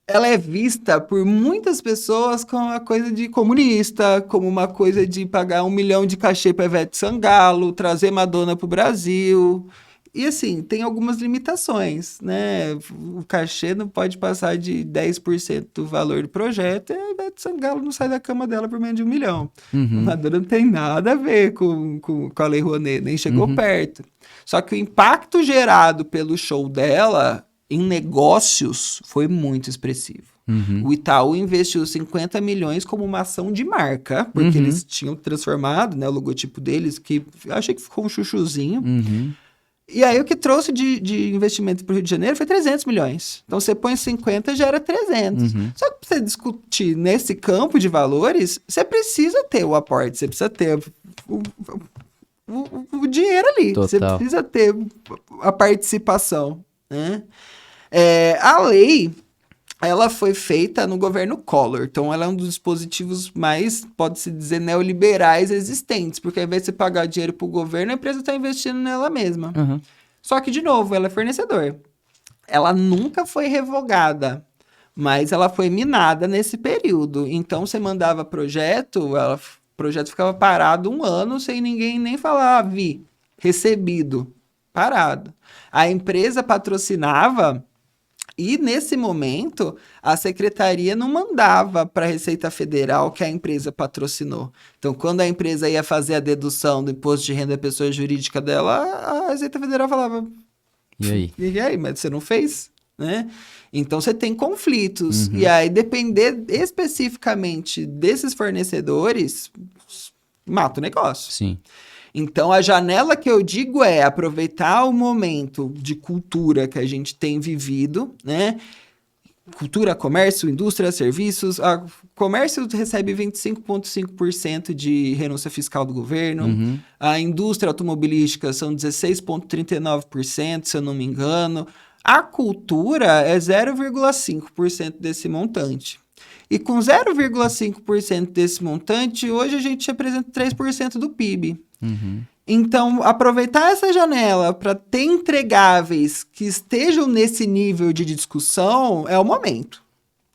ela é vista por muitas pessoas como uma coisa de comunista, como uma coisa de pagar 1 milhão de cachê para Ivete Sangalo, trazer Madonna para o Brasil. E assim, tem algumas limitações, né? O cachê não pode passar de 10% do valor do projeto e a Ivete Sangalo não sai da cama dela por menos de 1 milhão. Madonna não tem nada a ver com a Lei Rouanet, nem chegou perto. Só que o impacto gerado pelo show dela em negócios foi muito expressivo. O Itaú investiu 50 milhões como uma ação de marca, porque eles tinham transformado, né, o logotipo deles, que eu achei que ficou um chuchuzinho. E aí o que trouxe de investimento para o Rio de Janeiro foi 300 milhões. Então você põe 50, já era 300. Só que para você discutir nesse campo de valores, você precisa ter o aporte, você precisa ter o dinheiro ali. Total. Você precisa ter a participação, né? A lei, ela foi feita no governo Collor. Então, ela é um dos dispositivos mais, pode-se dizer, neoliberais existentes. Porque ao invés de você pagar dinheiro para o governo, a empresa está investindo nela mesma. Só que, de novo, ela é fornecedor. Ela nunca foi revogada, mas ela foi minada nesse período. Então, você mandava projeto, o projeto ficava parado 1 ano sem ninguém nem falar, vi, recebido, parado. A empresa patrocinava... E, nesse momento, a secretaria não mandava para a Receita Federal que a empresa patrocinou. Então, quando a empresa ia fazer a dedução do imposto de renda da pessoa jurídica dela, a Receita Federal falava... E aí? E aí, mas você não fez? Né? Então, você tem conflitos. E aí, depender especificamente desses fornecedores, mata o negócio. Sim. Então, a janela que eu digo é aproveitar o momento de cultura que a gente tem vivido, né? Cultura, comércio, indústria, serviços. O comércio recebe 25,5% de renúncia fiscal do governo. A indústria automobilística são 16,39%, se eu não me engano. A cultura é 0,5% desse montante. E com 0,5% desse montante, hoje a gente representa 3% do PIB. Então, aproveitar essa janela para ter entregáveis que estejam nesse nível de discussão é o momento.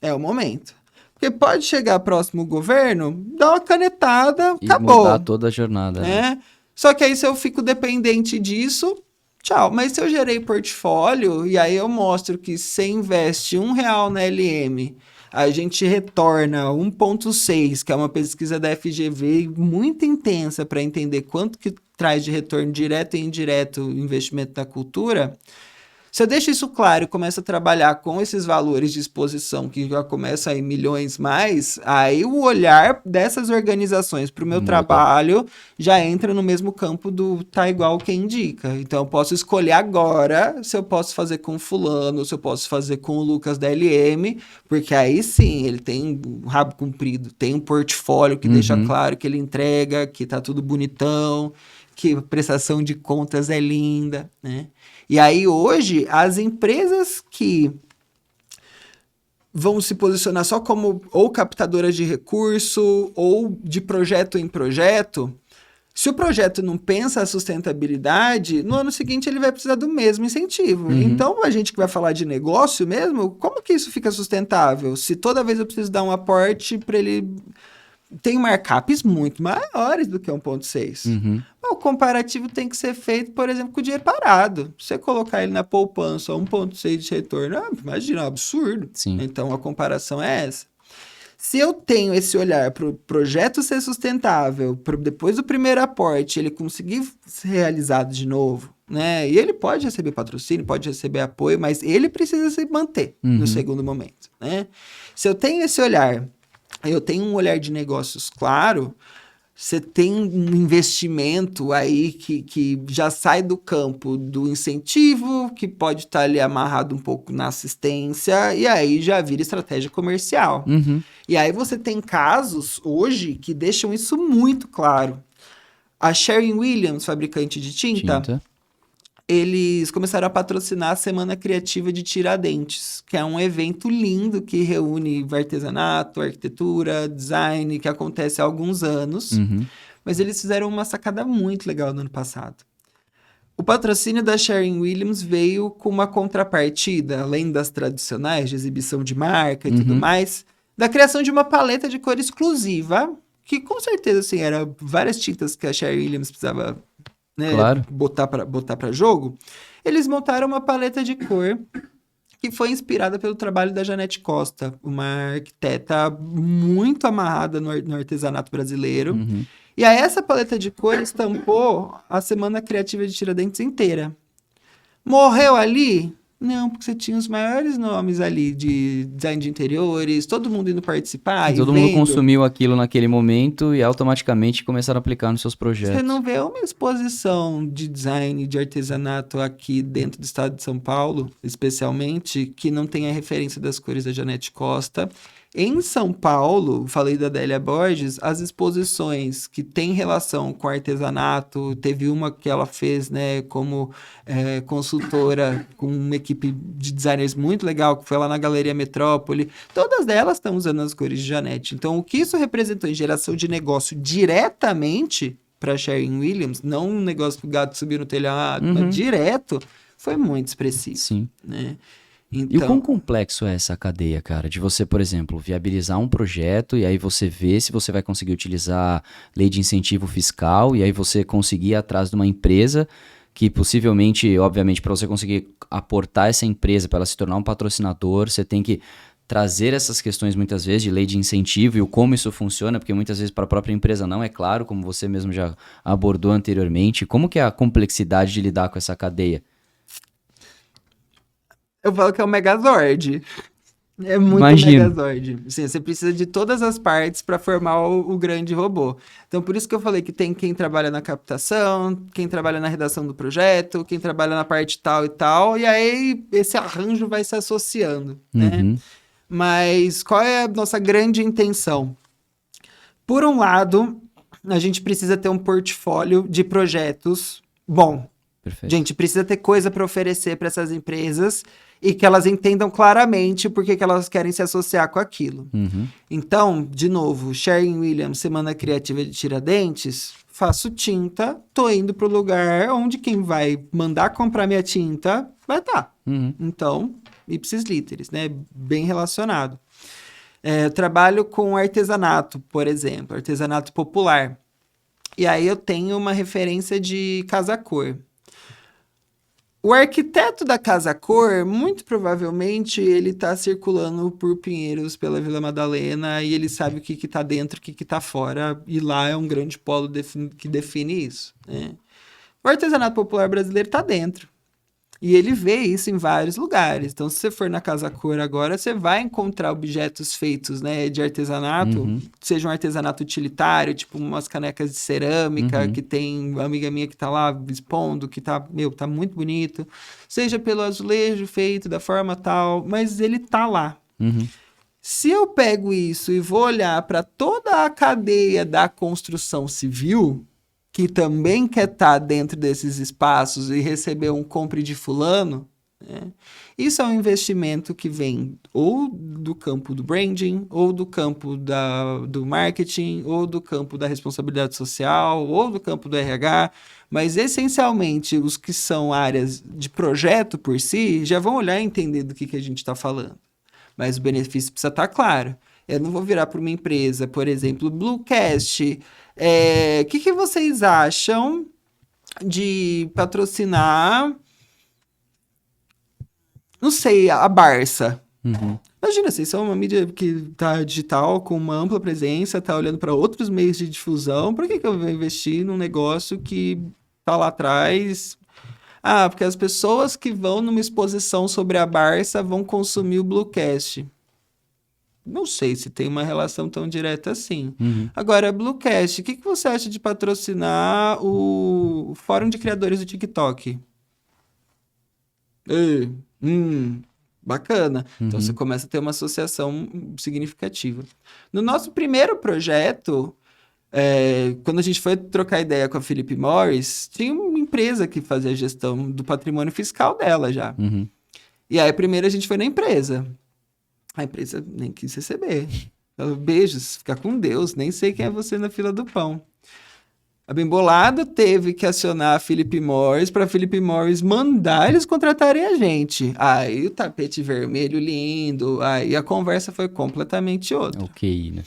É o momento. Porque pode chegar próximo governo, dá uma canetada, E acabou. mudar toda a jornada. Né? Só que aí se eu fico dependente disso, tchau. Mas se eu gerei portfólio e aí eu mostro que se investe R$1 na LM, a gente retorna 1,6, que é uma pesquisa da FGV muito intensa para entender quanto que traz de retorno direto e indireto o investimento na cultura. Se eu deixo isso claro e começo a trabalhar com esses valores de exposição, que já começa em milhões mais, aí o olhar dessas organizações para o meu trabalho já entra no mesmo campo do tá igual quem indica. Então eu posso escolher agora se eu posso fazer com fulano, se eu posso fazer com o Lucas da LM, porque aí sim, ele tem um rabo comprido, tem um portfólio que deixa claro que ele entrega, que tá tudo bonitão, que a prestação de contas é linda, né? E aí, hoje, as empresas que vão se posicionar só como ou captadoras de recurso ou de projeto em projeto, se o projeto não pensa a sustentabilidade, no ano seguinte ele vai precisar do mesmo incentivo. Então, a gente que vai falar de negócio mesmo, como que isso fica sustentável? Se toda vez eu preciso dar um aporte para ele... Tem markups muito maiores do que 1,6. O comparativo tem que ser feito, por exemplo, com o dinheiro parado. Se você colocar ele na poupança, 1,6 de retorno, imagina, é um absurdo. Sim. Então, a comparação é essa. Se eu tenho esse olhar para o projeto ser sustentável, depois do primeiro aporte, ele conseguir ser realizado de novo, né? E ele pode receber patrocínio, pode receber apoio, mas ele precisa se manter no segundo momento, né? Se eu tenho esse olhar... Eu tenho um olhar de negócios claro, você tem um investimento aí que já sai do campo do incentivo, que pode estar ali amarrado um pouco na assistência, e aí já vira estratégia comercial. E aí você tem casos hoje que deixam isso muito claro. A Sherwin-Williams, fabricante de tinta, eles começaram a patrocinar a Semana Criativa de Tiradentes, que é um evento lindo que reúne artesanato, arquitetura, design, que acontece há alguns anos. Mas eles fizeram uma sacada muito legal no ano passado. O patrocínio da Sherwin-Williams veio com uma contrapartida, além das tradicionais de exibição de marca e tudo mais, da criação de uma paleta de cor exclusiva, que com certeza, assim, eram várias tintas que a Sherwin-Williams precisava... Né, botar para jogo, eles montaram uma paleta de cor que foi inspirada pelo trabalho da Janete Costa, uma arquiteta muito amarrada no artesanato brasileiro. E aí essa paleta de cor estampou a Semana Criativa de Tiradentes inteira. Morreu ali? Não, porque você tinha os maiores nomes ali de design de interiores, todo mundo indo participar. Todo mundo consumiu aquilo naquele momento e automaticamente começaram a aplicar nos seus projetos. Você não vê uma exposição de design, de artesanato aqui dentro do estado de São Paulo, especialmente, que não tenha referência das cores da Janete Costa. Em São Paulo, falei da Adélia Borges, as exposições que têm relação com artesanato, teve uma que ela fez, né, como consultora com uma equipe de designers muito legal, que foi lá na Galeria Metrópole, todas elas estão usando as cores de Janete. Então, o que isso representou em geração de negócio diretamente para a Sherwin-Williams, não um negócio que o gato subiu no telhado, mas direto, foi muito expressivo. Sim. Né? Então... E o quão complexo é essa cadeia, cara? De você, por exemplo, viabilizar um projeto e aí você vê se você vai conseguir utilizar lei de incentivo fiscal e aí você conseguir ir atrás de uma empresa que possivelmente, obviamente, para você conseguir aportar essa empresa, para ela se tornar um patrocinador, você tem que trazer essas questões muitas vezes de lei de incentivo e o como isso funciona, porque muitas vezes para a própria empresa não é claro, como você mesmo já abordou anteriormente. Como que é a complexidade de lidar com essa cadeia? Eu falo que é o Megazord. É muito Megazord. Assim, você precisa de todas as partes para formar o grande robô. Então, por isso que eu falei que tem quem trabalha na captação, quem trabalha na redação do projeto, quem trabalha na parte tal e tal, e aí esse arranjo vai se associando, né? Mas qual é a nossa grande intenção? Por um lado, a gente precisa ter um portfólio de projetos bom. Perfeito. Gente, precisa ter coisa para oferecer para essas empresas e que elas entendam claramente por que elas querem se associar com aquilo. Então, de novo, Sherwin-Williams, Semana Criativa de Tiradentes, faço tinta, tô indo pro lugar onde quem vai mandar comprar minha tinta vai estar. Então, ipsis literis, né? Bem relacionado. Eu trabalho com artesanato, por exemplo, artesanato popular. E aí eu tenho uma referência de Casa Cor. O arquiteto da Casa Cor, muito provavelmente, ele está circulando por Pinheiros, pela Vila Madalena, e ele sabe o que está dentro, o que está fora, e lá é um grande polo que define isso, né? O artesanato popular brasileiro está dentro. E ele vê isso em vários lugares. Então, se você for na Casa Cor agora, você vai encontrar objetos feitos, né, de artesanato, seja um artesanato utilitário, tipo umas canecas de cerâmica, que tem uma amiga minha que tá lá expondo, que tá muito bonito. Seja pelo azulejo feito da forma tal, mas ele tá lá. Se eu pego isso e vou olhar para toda a cadeia da construção civil, que também quer estar dentro desses espaços e receber um compre de fulano, né? Isso é um investimento que vem ou do campo do branding, ou do campo do marketing, ou do campo da responsabilidade social, ou do campo do RH, mas essencialmente os que são áreas de projeto por si, já vão olhar e entender do que a gente está falando. Mas o benefício precisa estar claro. Eu não vou virar para uma empresa, por exemplo, Bluecast. O que vocês acham de patrocinar, não sei, a Barça? Imagina, vocês são uma mídia que tá digital, com uma ampla presença, tá olhando para outros meios de difusão. Por que eu vou investir num negócio que tá lá atrás? Ah, porque as pessoas que vão numa exposição sobre a Barça vão consumir o Bluecast. Não sei se tem uma relação tão direta assim. Agora, Bluecast, o que você acha de patrocinar o Fórum de Criadores do TikTok? Bacana. Então, você começa a ter uma associação significativa. No nosso primeiro projeto, quando a gente foi trocar ideia com a Philip Morris, tinha uma empresa que fazia a gestão do patrimônio fiscal dela já. E aí, primeiro a gente foi na empresa. A empresa nem quis receber. Falou, beijos, fica com Deus, nem sei quem é você na fila do pão. A Bem Bolado teve que acionar a Philip Morris para a Philip Morris mandar eles contratarem a gente. Aí o tapete vermelho lindo, aí a conversa foi completamente outra. Ok, né?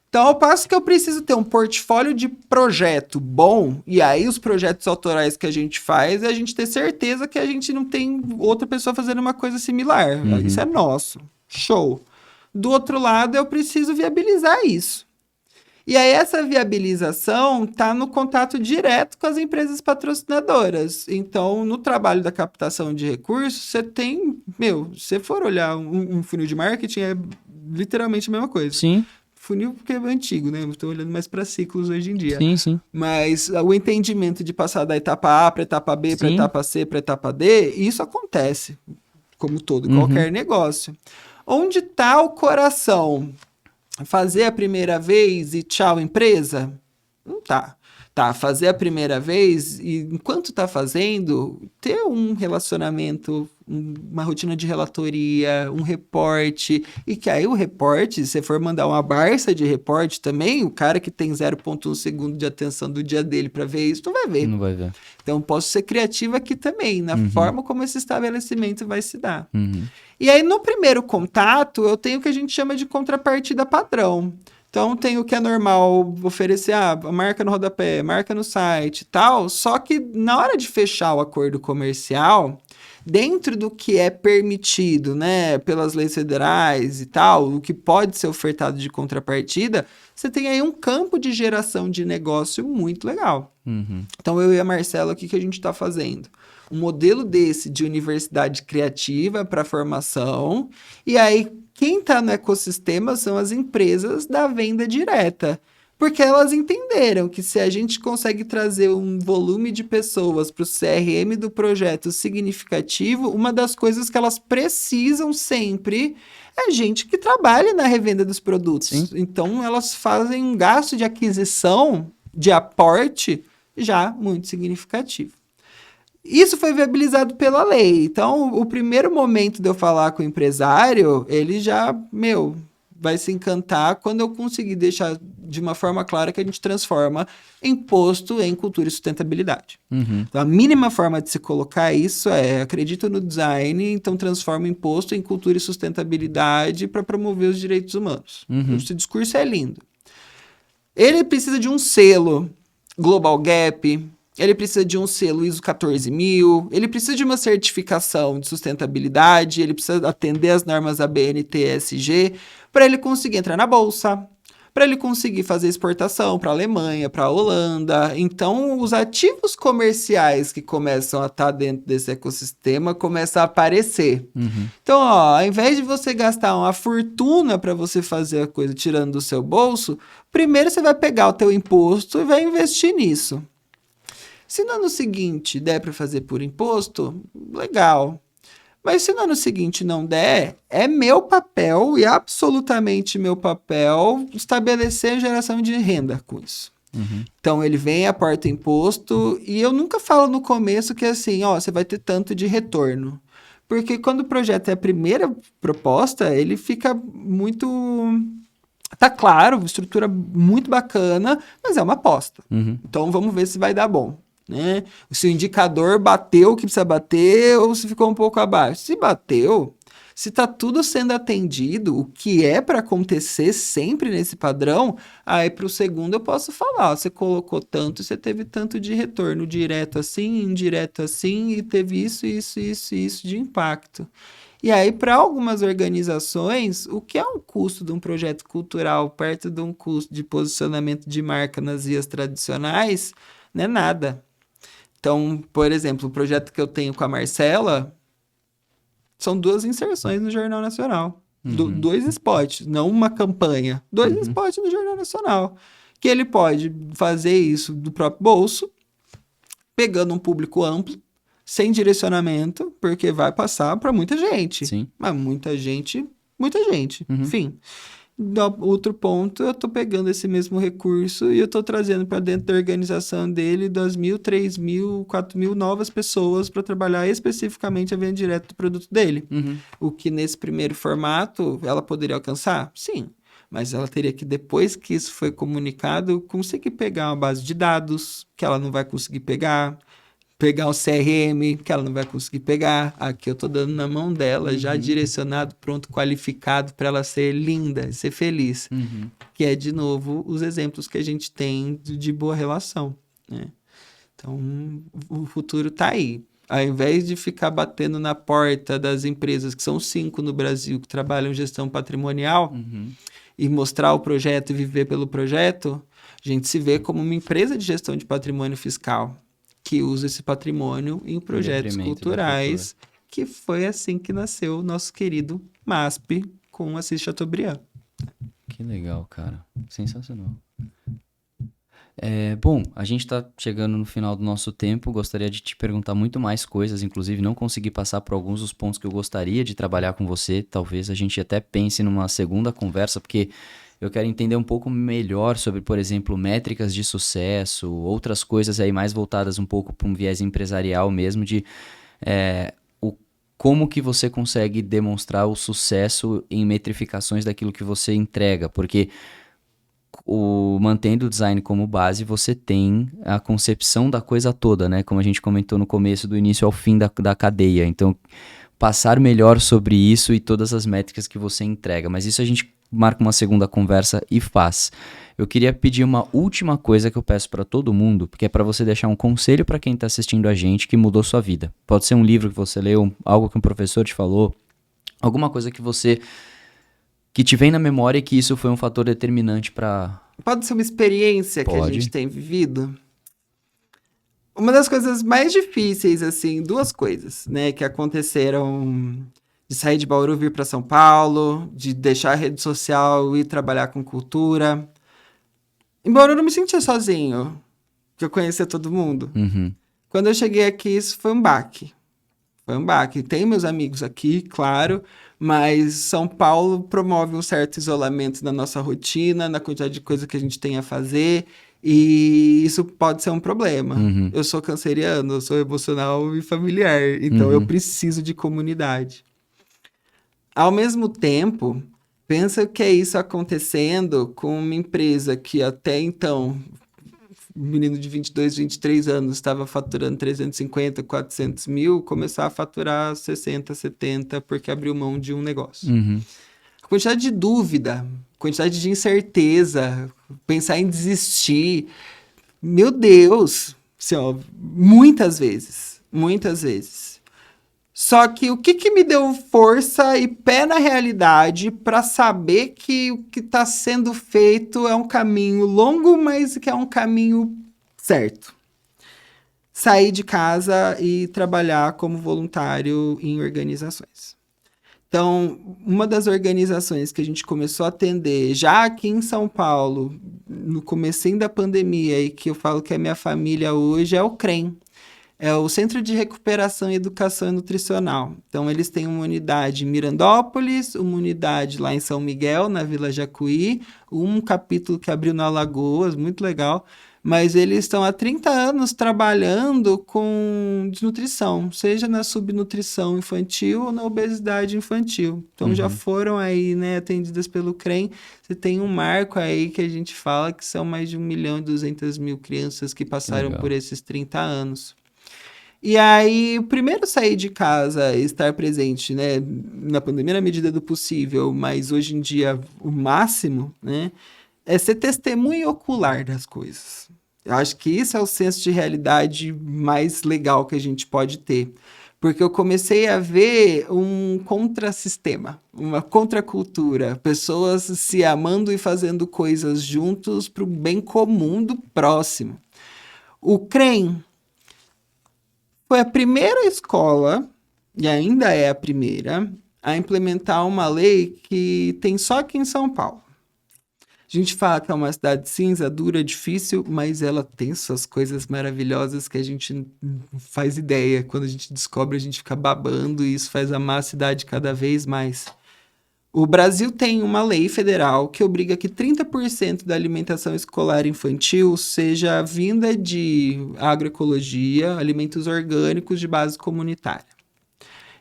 Então, ao passo que eu preciso ter um portfólio de projeto bom, e aí os projetos autorais que a gente faz, é a gente ter certeza que a gente não tem outra pessoa fazendo uma coisa similar. Isso é nosso. Show. Do outro lado, eu preciso viabilizar isso. E aí, essa viabilização está no contato direto com as empresas patrocinadoras. Então, no trabalho da captação de recursos, você tem... se você for olhar um funil de marketing, é literalmente a mesma coisa. Sim. Funil porque é antigo, né? Estou olhando mais para ciclos hoje em dia. Sim. Mas o entendimento de passar da etapa A para a etapa B, para a etapa C, para a etapa D, isso acontece, como todo, qualquer negócio. Onde está o coração? Fazer a primeira vez e tchau, empresa? Não tá. Tá, fazer a primeira vez e, enquanto tá fazendo, ter um relacionamento, uma rotina de relatoria, um reporte, e que aí o reporte, se você for mandar uma Barça de reporte também, o cara que tem 0,1 segundo de atenção do dia dele para ver isso, não vai ver. Não vai ver. Então, posso ser criativo aqui também, na forma como esse estabelecimento vai se dar. E aí, no primeiro contato, eu tenho o que a gente chama de contrapartida padrão. Então, tem o que é normal oferecer, a marca no rodapé, marca no site e tal, só que na hora de fechar o acordo comercial, dentro do que é permitido, né, pelas leis federais e tal, o que pode ser ofertado de contrapartida, você tem aí um campo de geração de negócio muito legal. Então, eu e a Marcela, o que a gente está fazendo? Um modelo desse de universidade criativa para formação, e aí quem está no ecossistema são as empresas da venda direta, porque elas entenderam que se a gente consegue trazer um volume de pessoas para o CRM do projeto significativo, uma das coisas que elas precisam sempre é gente que trabalhe na revenda dos produtos. Sim. Então, elas fazem um gasto de aquisição, de aporte, já muito significativo. Isso foi viabilizado pela lei. Então, o primeiro momento de eu falar com o empresário, ele já, vai se encantar quando eu conseguir deixar de uma forma clara que a gente transforma imposto em cultura e sustentabilidade. Então, a mínima forma de se colocar isso é: acredito no design, então transforma imposto em cultura e sustentabilidade para promover os direitos humanos. Esse discurso é lindo. Ele precisa de um selo Global Gap, ele precisa de um selo ISO 14000, ele precisa de uma certificação de sustentabilidade, ele precisa atender as normas ABNT e ESG para ele conseguir entrar na bolsa, para ele conseguir fazer exportação para a Alemanha, para a Holanda. Então, os ativos comerciais que começam a estar dentro desse ecossistema começam a aparecer. Então, ó, ao invés de você gastar uma fortuna para você fazer a coisa tirando do seu bolso, primeiro você vai pegar o teu imposto e vai investir nisso. Se no ano seguinte der para fazer por imposto, legal. Mas se no ano seguinte não der, é meu papel e absolutamente meu papel estabelecer geração de renda com isso. Então ele vem, aporta imposto e eu nunca falo no começo que é assim, ó, você vai ter tanto de retorno. Porque quando o projeto é a primeira proposta, ele fica muito... Tá claro, estrutura muito bacana, mas é uma aposta. Então vamos ver se vai dar bom. Né? Se o indicador bateu o que precisa bater ou se ficou um pouco abaixo. Se bateu, se está tudo sendo atendido, o que é para acontecer sempre nesse padrão, aí para o segundo eu posso falar, ó, você colocou tanto, você teve tanto de retorno, direto assim, indireto assim, e teve isso de impacto. E aí, para algumas organizações, o que é um custo de um projeto cultural perto de um custo de posicionamento de marca nas vias tradicionais, não é nada. Então, por exemplo, o projeto que eu tenho com a Marcela são 2 inserções no Jornal Nacional. 2 spots, não uma campanha. 2 spots no Jornal Nacional. Que ele pode fazer isso do próprio bolso, pegando um público amplo, sem direcionamento, porque vai passar para muita gente. Sim. Mas muita gente. Enfim. Outro ponto, eu estou pegando esse mesmo recurso e eu estou trazendo para dentro da organização dele 2.000, 3.000, 4.000 novas pessoas para trabalhar especificamente a venda direta do produto dele. O que nesse primeiro formato ela poderia alcançar? Sim. Mas ela teria que, depois que isso foi comunicado, conseguir pegar uma base de dados que ela não vai conseguir pegar um CRM que ela não vai conseguir pegar. Aqui eu tô dando na mão dela, já direcionado, pronto, qualificado para ela ser linda, ser feliz. Que é, de novo, os exemplos que a gente tem de boa relação, né? Então, o futuro tá aí. Ao invés de ficar batendo na porta das empresas, que são 5 no Brasil, que trabalham gestão patrimonial, e mostrar o projeto e viver pelo projeto, a gente se vê como uma empresa de gestão de patrimônio fiscal, que usa esse patrimônio em projetos culturais, que foi assim que nasceu o nosso querido MASP com Assis Chateaubriand. Que legal, cara. Sensacional. Bom, a gente está chegando no final do nosso tempo, gostaria de te perguntar muito mais coisas, inclusive não consegui passar por alguns dos pontos que eu gostaria de trabalhar com você, talvez a gente até pense numa segunda conversa, porque eu quero entender um pouco melhor sobre, por exemplo, métricas de sucesso, outras coisas aí mais voltadas um pouco para um viés empresarial mesmo, de como que você consegue demonstrar o sucesso em metrificações daquilo que você entrega, porque mantendo o design como base, você tem a concepção da coisa toda, né? Como a gente comentou no começo, do início ao fim da cadeia. Então, passar melhor sobre isso e todas as métricas que você entrega. Mas isso a gente marca uma segunda conversa e faz. Eu queria pedir uma última coisa que eu peço para todo mundo, porque é para você deixar um conselho para quem está assistindo a gente que mudou sua vida. Pode ser um livro que você leu, algo que um professor te falou, alguma coisa que te vem na memória e que isso foi um fator determinante para... Pode ser uma experiência que a gente tem vivido? Uma das coisas mais difíceis, assim, 2 coisas, né, que aconteceram, de sair de Bauru, vir para São Paulo, de deixar a rede social e ir trabalhar com cultura. Em Bauru eu não me sentia sozinho, que eu conhecia todo mundo. Quando eu cheguei aqui, isso foi um baque. Tem meus amigos aqui, claro, mas São Paulo promove um certo isolamento na nossa rotina, na quantidade de coisa que a gente tem a fazer, e isso pode ser um problema. Eu sou canceriano, eu sou emocional e familiar, então eu preciso de comunidade. Ao mesmo tempo, Pensa que é isso acontecendo com uma empresa que até então, um menino de 22, 23 anos estava faturando 350, 400 mil, começar a faturar 60, 70, porque abriu mão de um negócio. A quantidade de dúvida, quantidade de incerteza, pensar em desistir, meu Deus, assim, ó, muitas vezes. Só que o que me deu força e pé na realidade para saber que o que está sendo feito é um caminho longo, mas que é um caminho certo. Sair de casa e trabalhar como voluntário em organizações. Então, uma das organizações que a gente começou a atender já aqui em São Paulo, no comecinho da pandemia, e que eu falo que é minha família hoje, é o CREM. É o Centro de Recuperação e Educação Nutricional. Então, eles têm uma unidade em Mirandópolis, uma unidade lá em São Miguel, na Vila Jacuí, um capítulo que abriu na Alagoas, muito legal. Mas eles estão há 30 anos trabalhando com desnutrição, seja na subnutrição infantil ou na obesidade infantil. Então, já foram aí, né, atendidas pelo CREM. Você tem um marco aí que a gente fala que são mais de 1.200.000 crianças que passaram por esses 30 anos. E aí, o primeiro sair de casa e estar presente, né, na pandemia na medida do possível, mas hoje em dia o máximo, né, é ser testemunha ocular das coisas. Eu acho que isso é o senso de realidade mais legal que a gente pode ter. Porque eu comecei a ver um contrassistema, uma contracultura, pessoas se amando e fazendo coisas juntos para o bem comum do próximo. O CREM foi a primeira escola, e ainda é a primeira, a implementar uma lei que tem só aqui em São Paulo. A gente fala que é uma cidade cinza, dura, difícil, mas ela tem suas coisas maravilhosas que a gente não faz ideia. Quando a gente descobre, a gente fica babando e isso faz amar a cidade cada vez mais. O Brasil tem uma lei federal que obriga que 30% da alimentação escolar infantil seja vinda de agroecologia, alimentos orgânicos de base comunitária.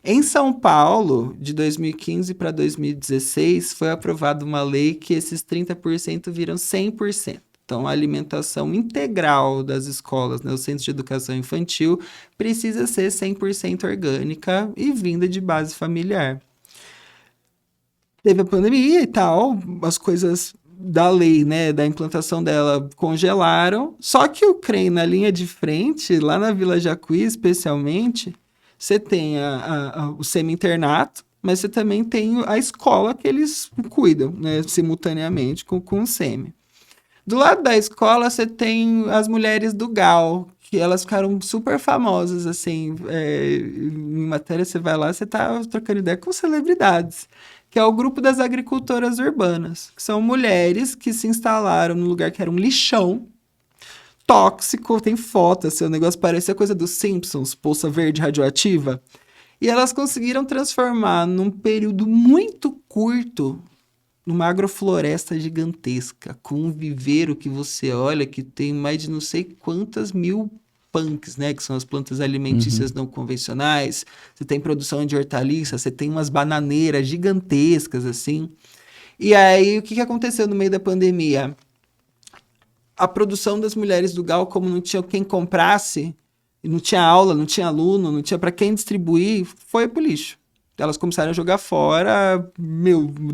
Em São Paulo, de 2015 para 2016, foi aprovada uma lei que esses 30% viram 100%. Então, a alimentação integral das escolas, né, os centros de educação infantil, precisa ser 100% orgânica e vinda de base familiar. Teve a pandemia e tal, as coisas da lei, né, da implantação dela congelaram, só que o CREM na linha de frente, lá na Vila Jacuí especialmente, você tem o semi-internato, mas você também tem a escola que eles cuidam, né, simultaneamente com o semi. Do lado da escola, você tem as mulheres do GAL, que elas ficaram super famosas, assim, em matéria você vai lá, você tá trocando ideia com celebridades, que é o grupo das agricultoras urbanas, que são mulheres que se instalaram num lugar que era um lixão, tóxico, tem foto, assim, o negócio parece a coisa dos Simpsons, poça verde radioativa, e elas conseguiram transformar num período muito curto numa agrofloresta gigantesca, com um viveiro que você olha que tem mais de não sei quantas mil punks, né, que são as plantas alimentícias não convencionais, você tem produção de hortaliças, você tem umas bananeiras gigantescas, assim, e aí o que aconteceu no meio da pandemia? A produção das mulheres do GAL, como não tinha quem comprasse, não tinha aula, não tinha aluno, não tinha para quem distribuir, foi pro lixo. Elas começaram a jogar fora,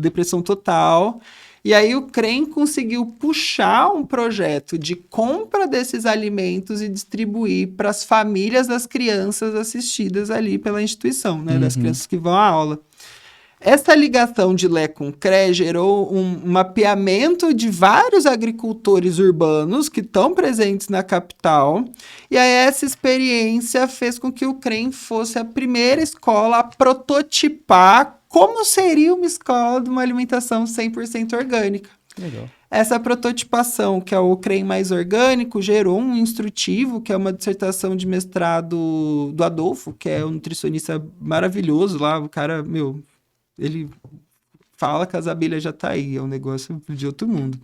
depressão total. E aí o CREM conseguiu puxar um projeto de compra desses alimentos e distribuir para as famílias das crianças assistidas ali pela instituição, né, das crianças que vão à aula. Essa ligação de Lé com CRE gerou um mapeamento de vários agricultores urbanos que estão presentes na capital, e aí essa experiência fez com que o CREM fosse a primeira escola a prototipar como seria uma escola de uma alimentação 100% orgânica. Legal. Essa prototipação, que é o CREM mais orgânico, gerou um instrutivo, que é uma dissertação de mestrado do Adolfo, que é um nutricionista maravilhoso lá, o cara, ele fala que as abelhas já tá aí, é um negócio de outro mundo.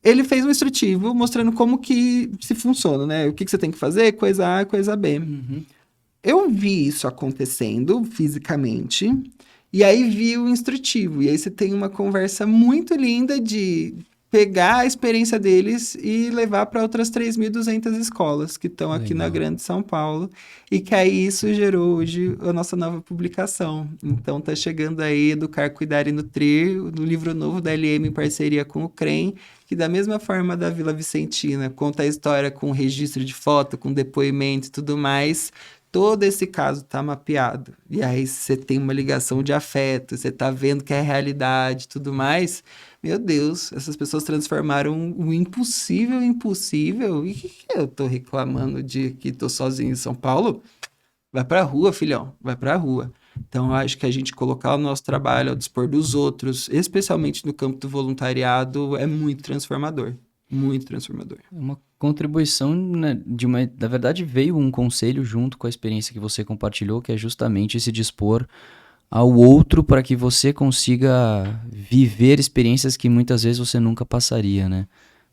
Ele fez um instrutivo mostrando como que se funciona, né? O que você tem que fazer, coisa A e coisa B. Eu vi isso acontecendo fisicamente E aí vi o instrutivo. E aí você tem uma conversa muito linda de pegar a experiência deles e levar para outras 3.200 escolas que estão aqui na Grande São Paulo. E que aí isso gerou hoje a nossa nova publicação. Então tá chegando aí Educar, Cuidar e Nutrir, no livro novo da LM em parceria com o CREM, que da mesma forma da Vila Vicentina, conta a história com registro de foto, com depoimento e tudo mais. Todo esse caso tá mapeado. E aí você tem uma ligação de afeto, você tá vendo que é realidade e tudo mais. Meu Deus, essas pessoas transformaram o impossível em possível. E que eu tô reclamando de que tô sozinho em São Paulo? Vai pra rua, filhão, vai pra rua. Então, eu acho que a gente colocar o nosso trabalho ao dispor dos outros, especialmente no campo do voluntariado, é muito transformador. Muito transformador. Uma contribuição, né, na verdade veio um conselho junto com a experiência que você compartilhou, que é justamente se dispor ao outro para que você consiga viver experiências que muitas vezes você nunca passaria, né?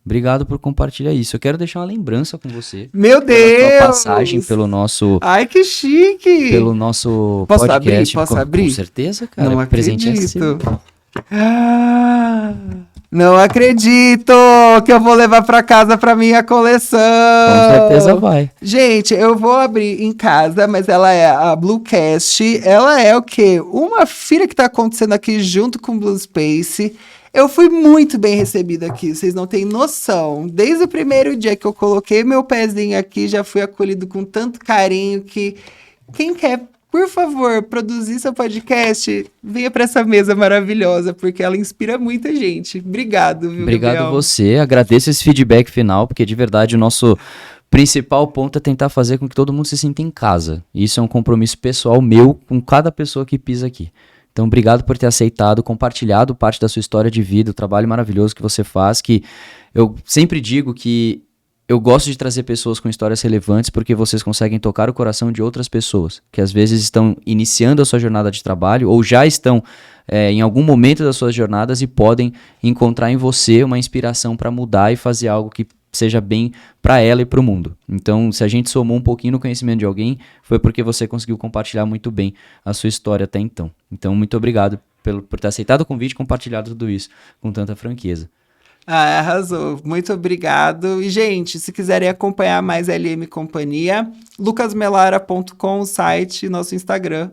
Obrigado por compartilhar isso. Eu quero deixar uma lembrança com você. Meu Deus! Pela sua passagem pelo nosso... Ai, que chique! Pelo nosso Posso podcast. Posso abrir? Com certeza, cara. Não Presente acredito. Não acredito que eu vou levar para casa para minha coleção. Com certeza vai. Gente, eu vou abrir em casa, mas ela é a Bluecast. Ela é o quê? Uma feira que tá acontecendo aqui junto com o Blue Space. Eu fui muito bem recebida aqui, vocês não têm noção. Desde o primeiro dia que eu coloquei meu pezinho aqui, já fui acolhido com tanto carinho que quem quer, por favor, produzir seu podcast, venha para essa mesa maravilhosa, porque ela inspira muita gente. Obrigado, viu, Obrigado Gabriel? você, agradeço esse feedback final, porque de verdade o nosso principal ponto é tentar fazer com que todo mundo se sinta em casa. E isso é um compromisso pessoal meu com cada pessoa que pisa aqui. Então, obrigado por ter aceitado, compartilhado parte da sua história de vida, o trabalho maravilhoso que você faz, que eu sempre digo que eu gosto de trazer pessoas com histórias relevantes porque vocês conseguem tocar o coração de outras pessoas, que às vezes estão iniciando a sua jornada de trabalho ou já estão em algum momento das suas jornadas e podem encontrar em você uma inspiração para mudar e fazer algo que seja bem para ela e para o mundo. Então, se a gente somou um pouquinho no conhecimento de alguém, foi porque você conseguiu compartilhar muito bem a sua história até então. Então, muito obrigado por ter aceitado o convite e compartilhado tudo isso com tanta franqueza. Ah, arrasou. Muito obrigado. E, gente, se quiserem acompanhar mais LM Companhia, lucasmelara.com, o site, nosso Instagram,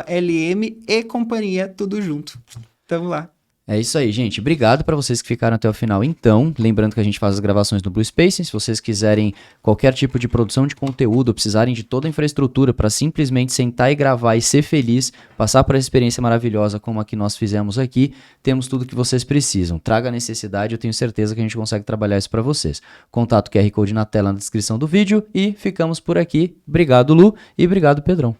@LM e Companhia, tudo junto. Tamo lá. É isso aí, gente. Obrigado para vocês que ficaram até o final. Então, lembrando que a gente faz as gravações no Blue Space. Se vocês quiserem qualquer tipo de produção de conteúdo, ou precisarem de toda a infraestrutura para simplesmente sentar e gravar e ser feliz, passar por essa experiência maravilhosa como a que nós fizemos aqui, temos tudo que vocês precisam. Traga a necessidade, eu tenho certeza que a gente consegue trabalhar isso para vocês. Contato QR Code na tela na descrição do vídeo e ficamos por aqui. Obrigado, Lu, e obrigado, Pedrão.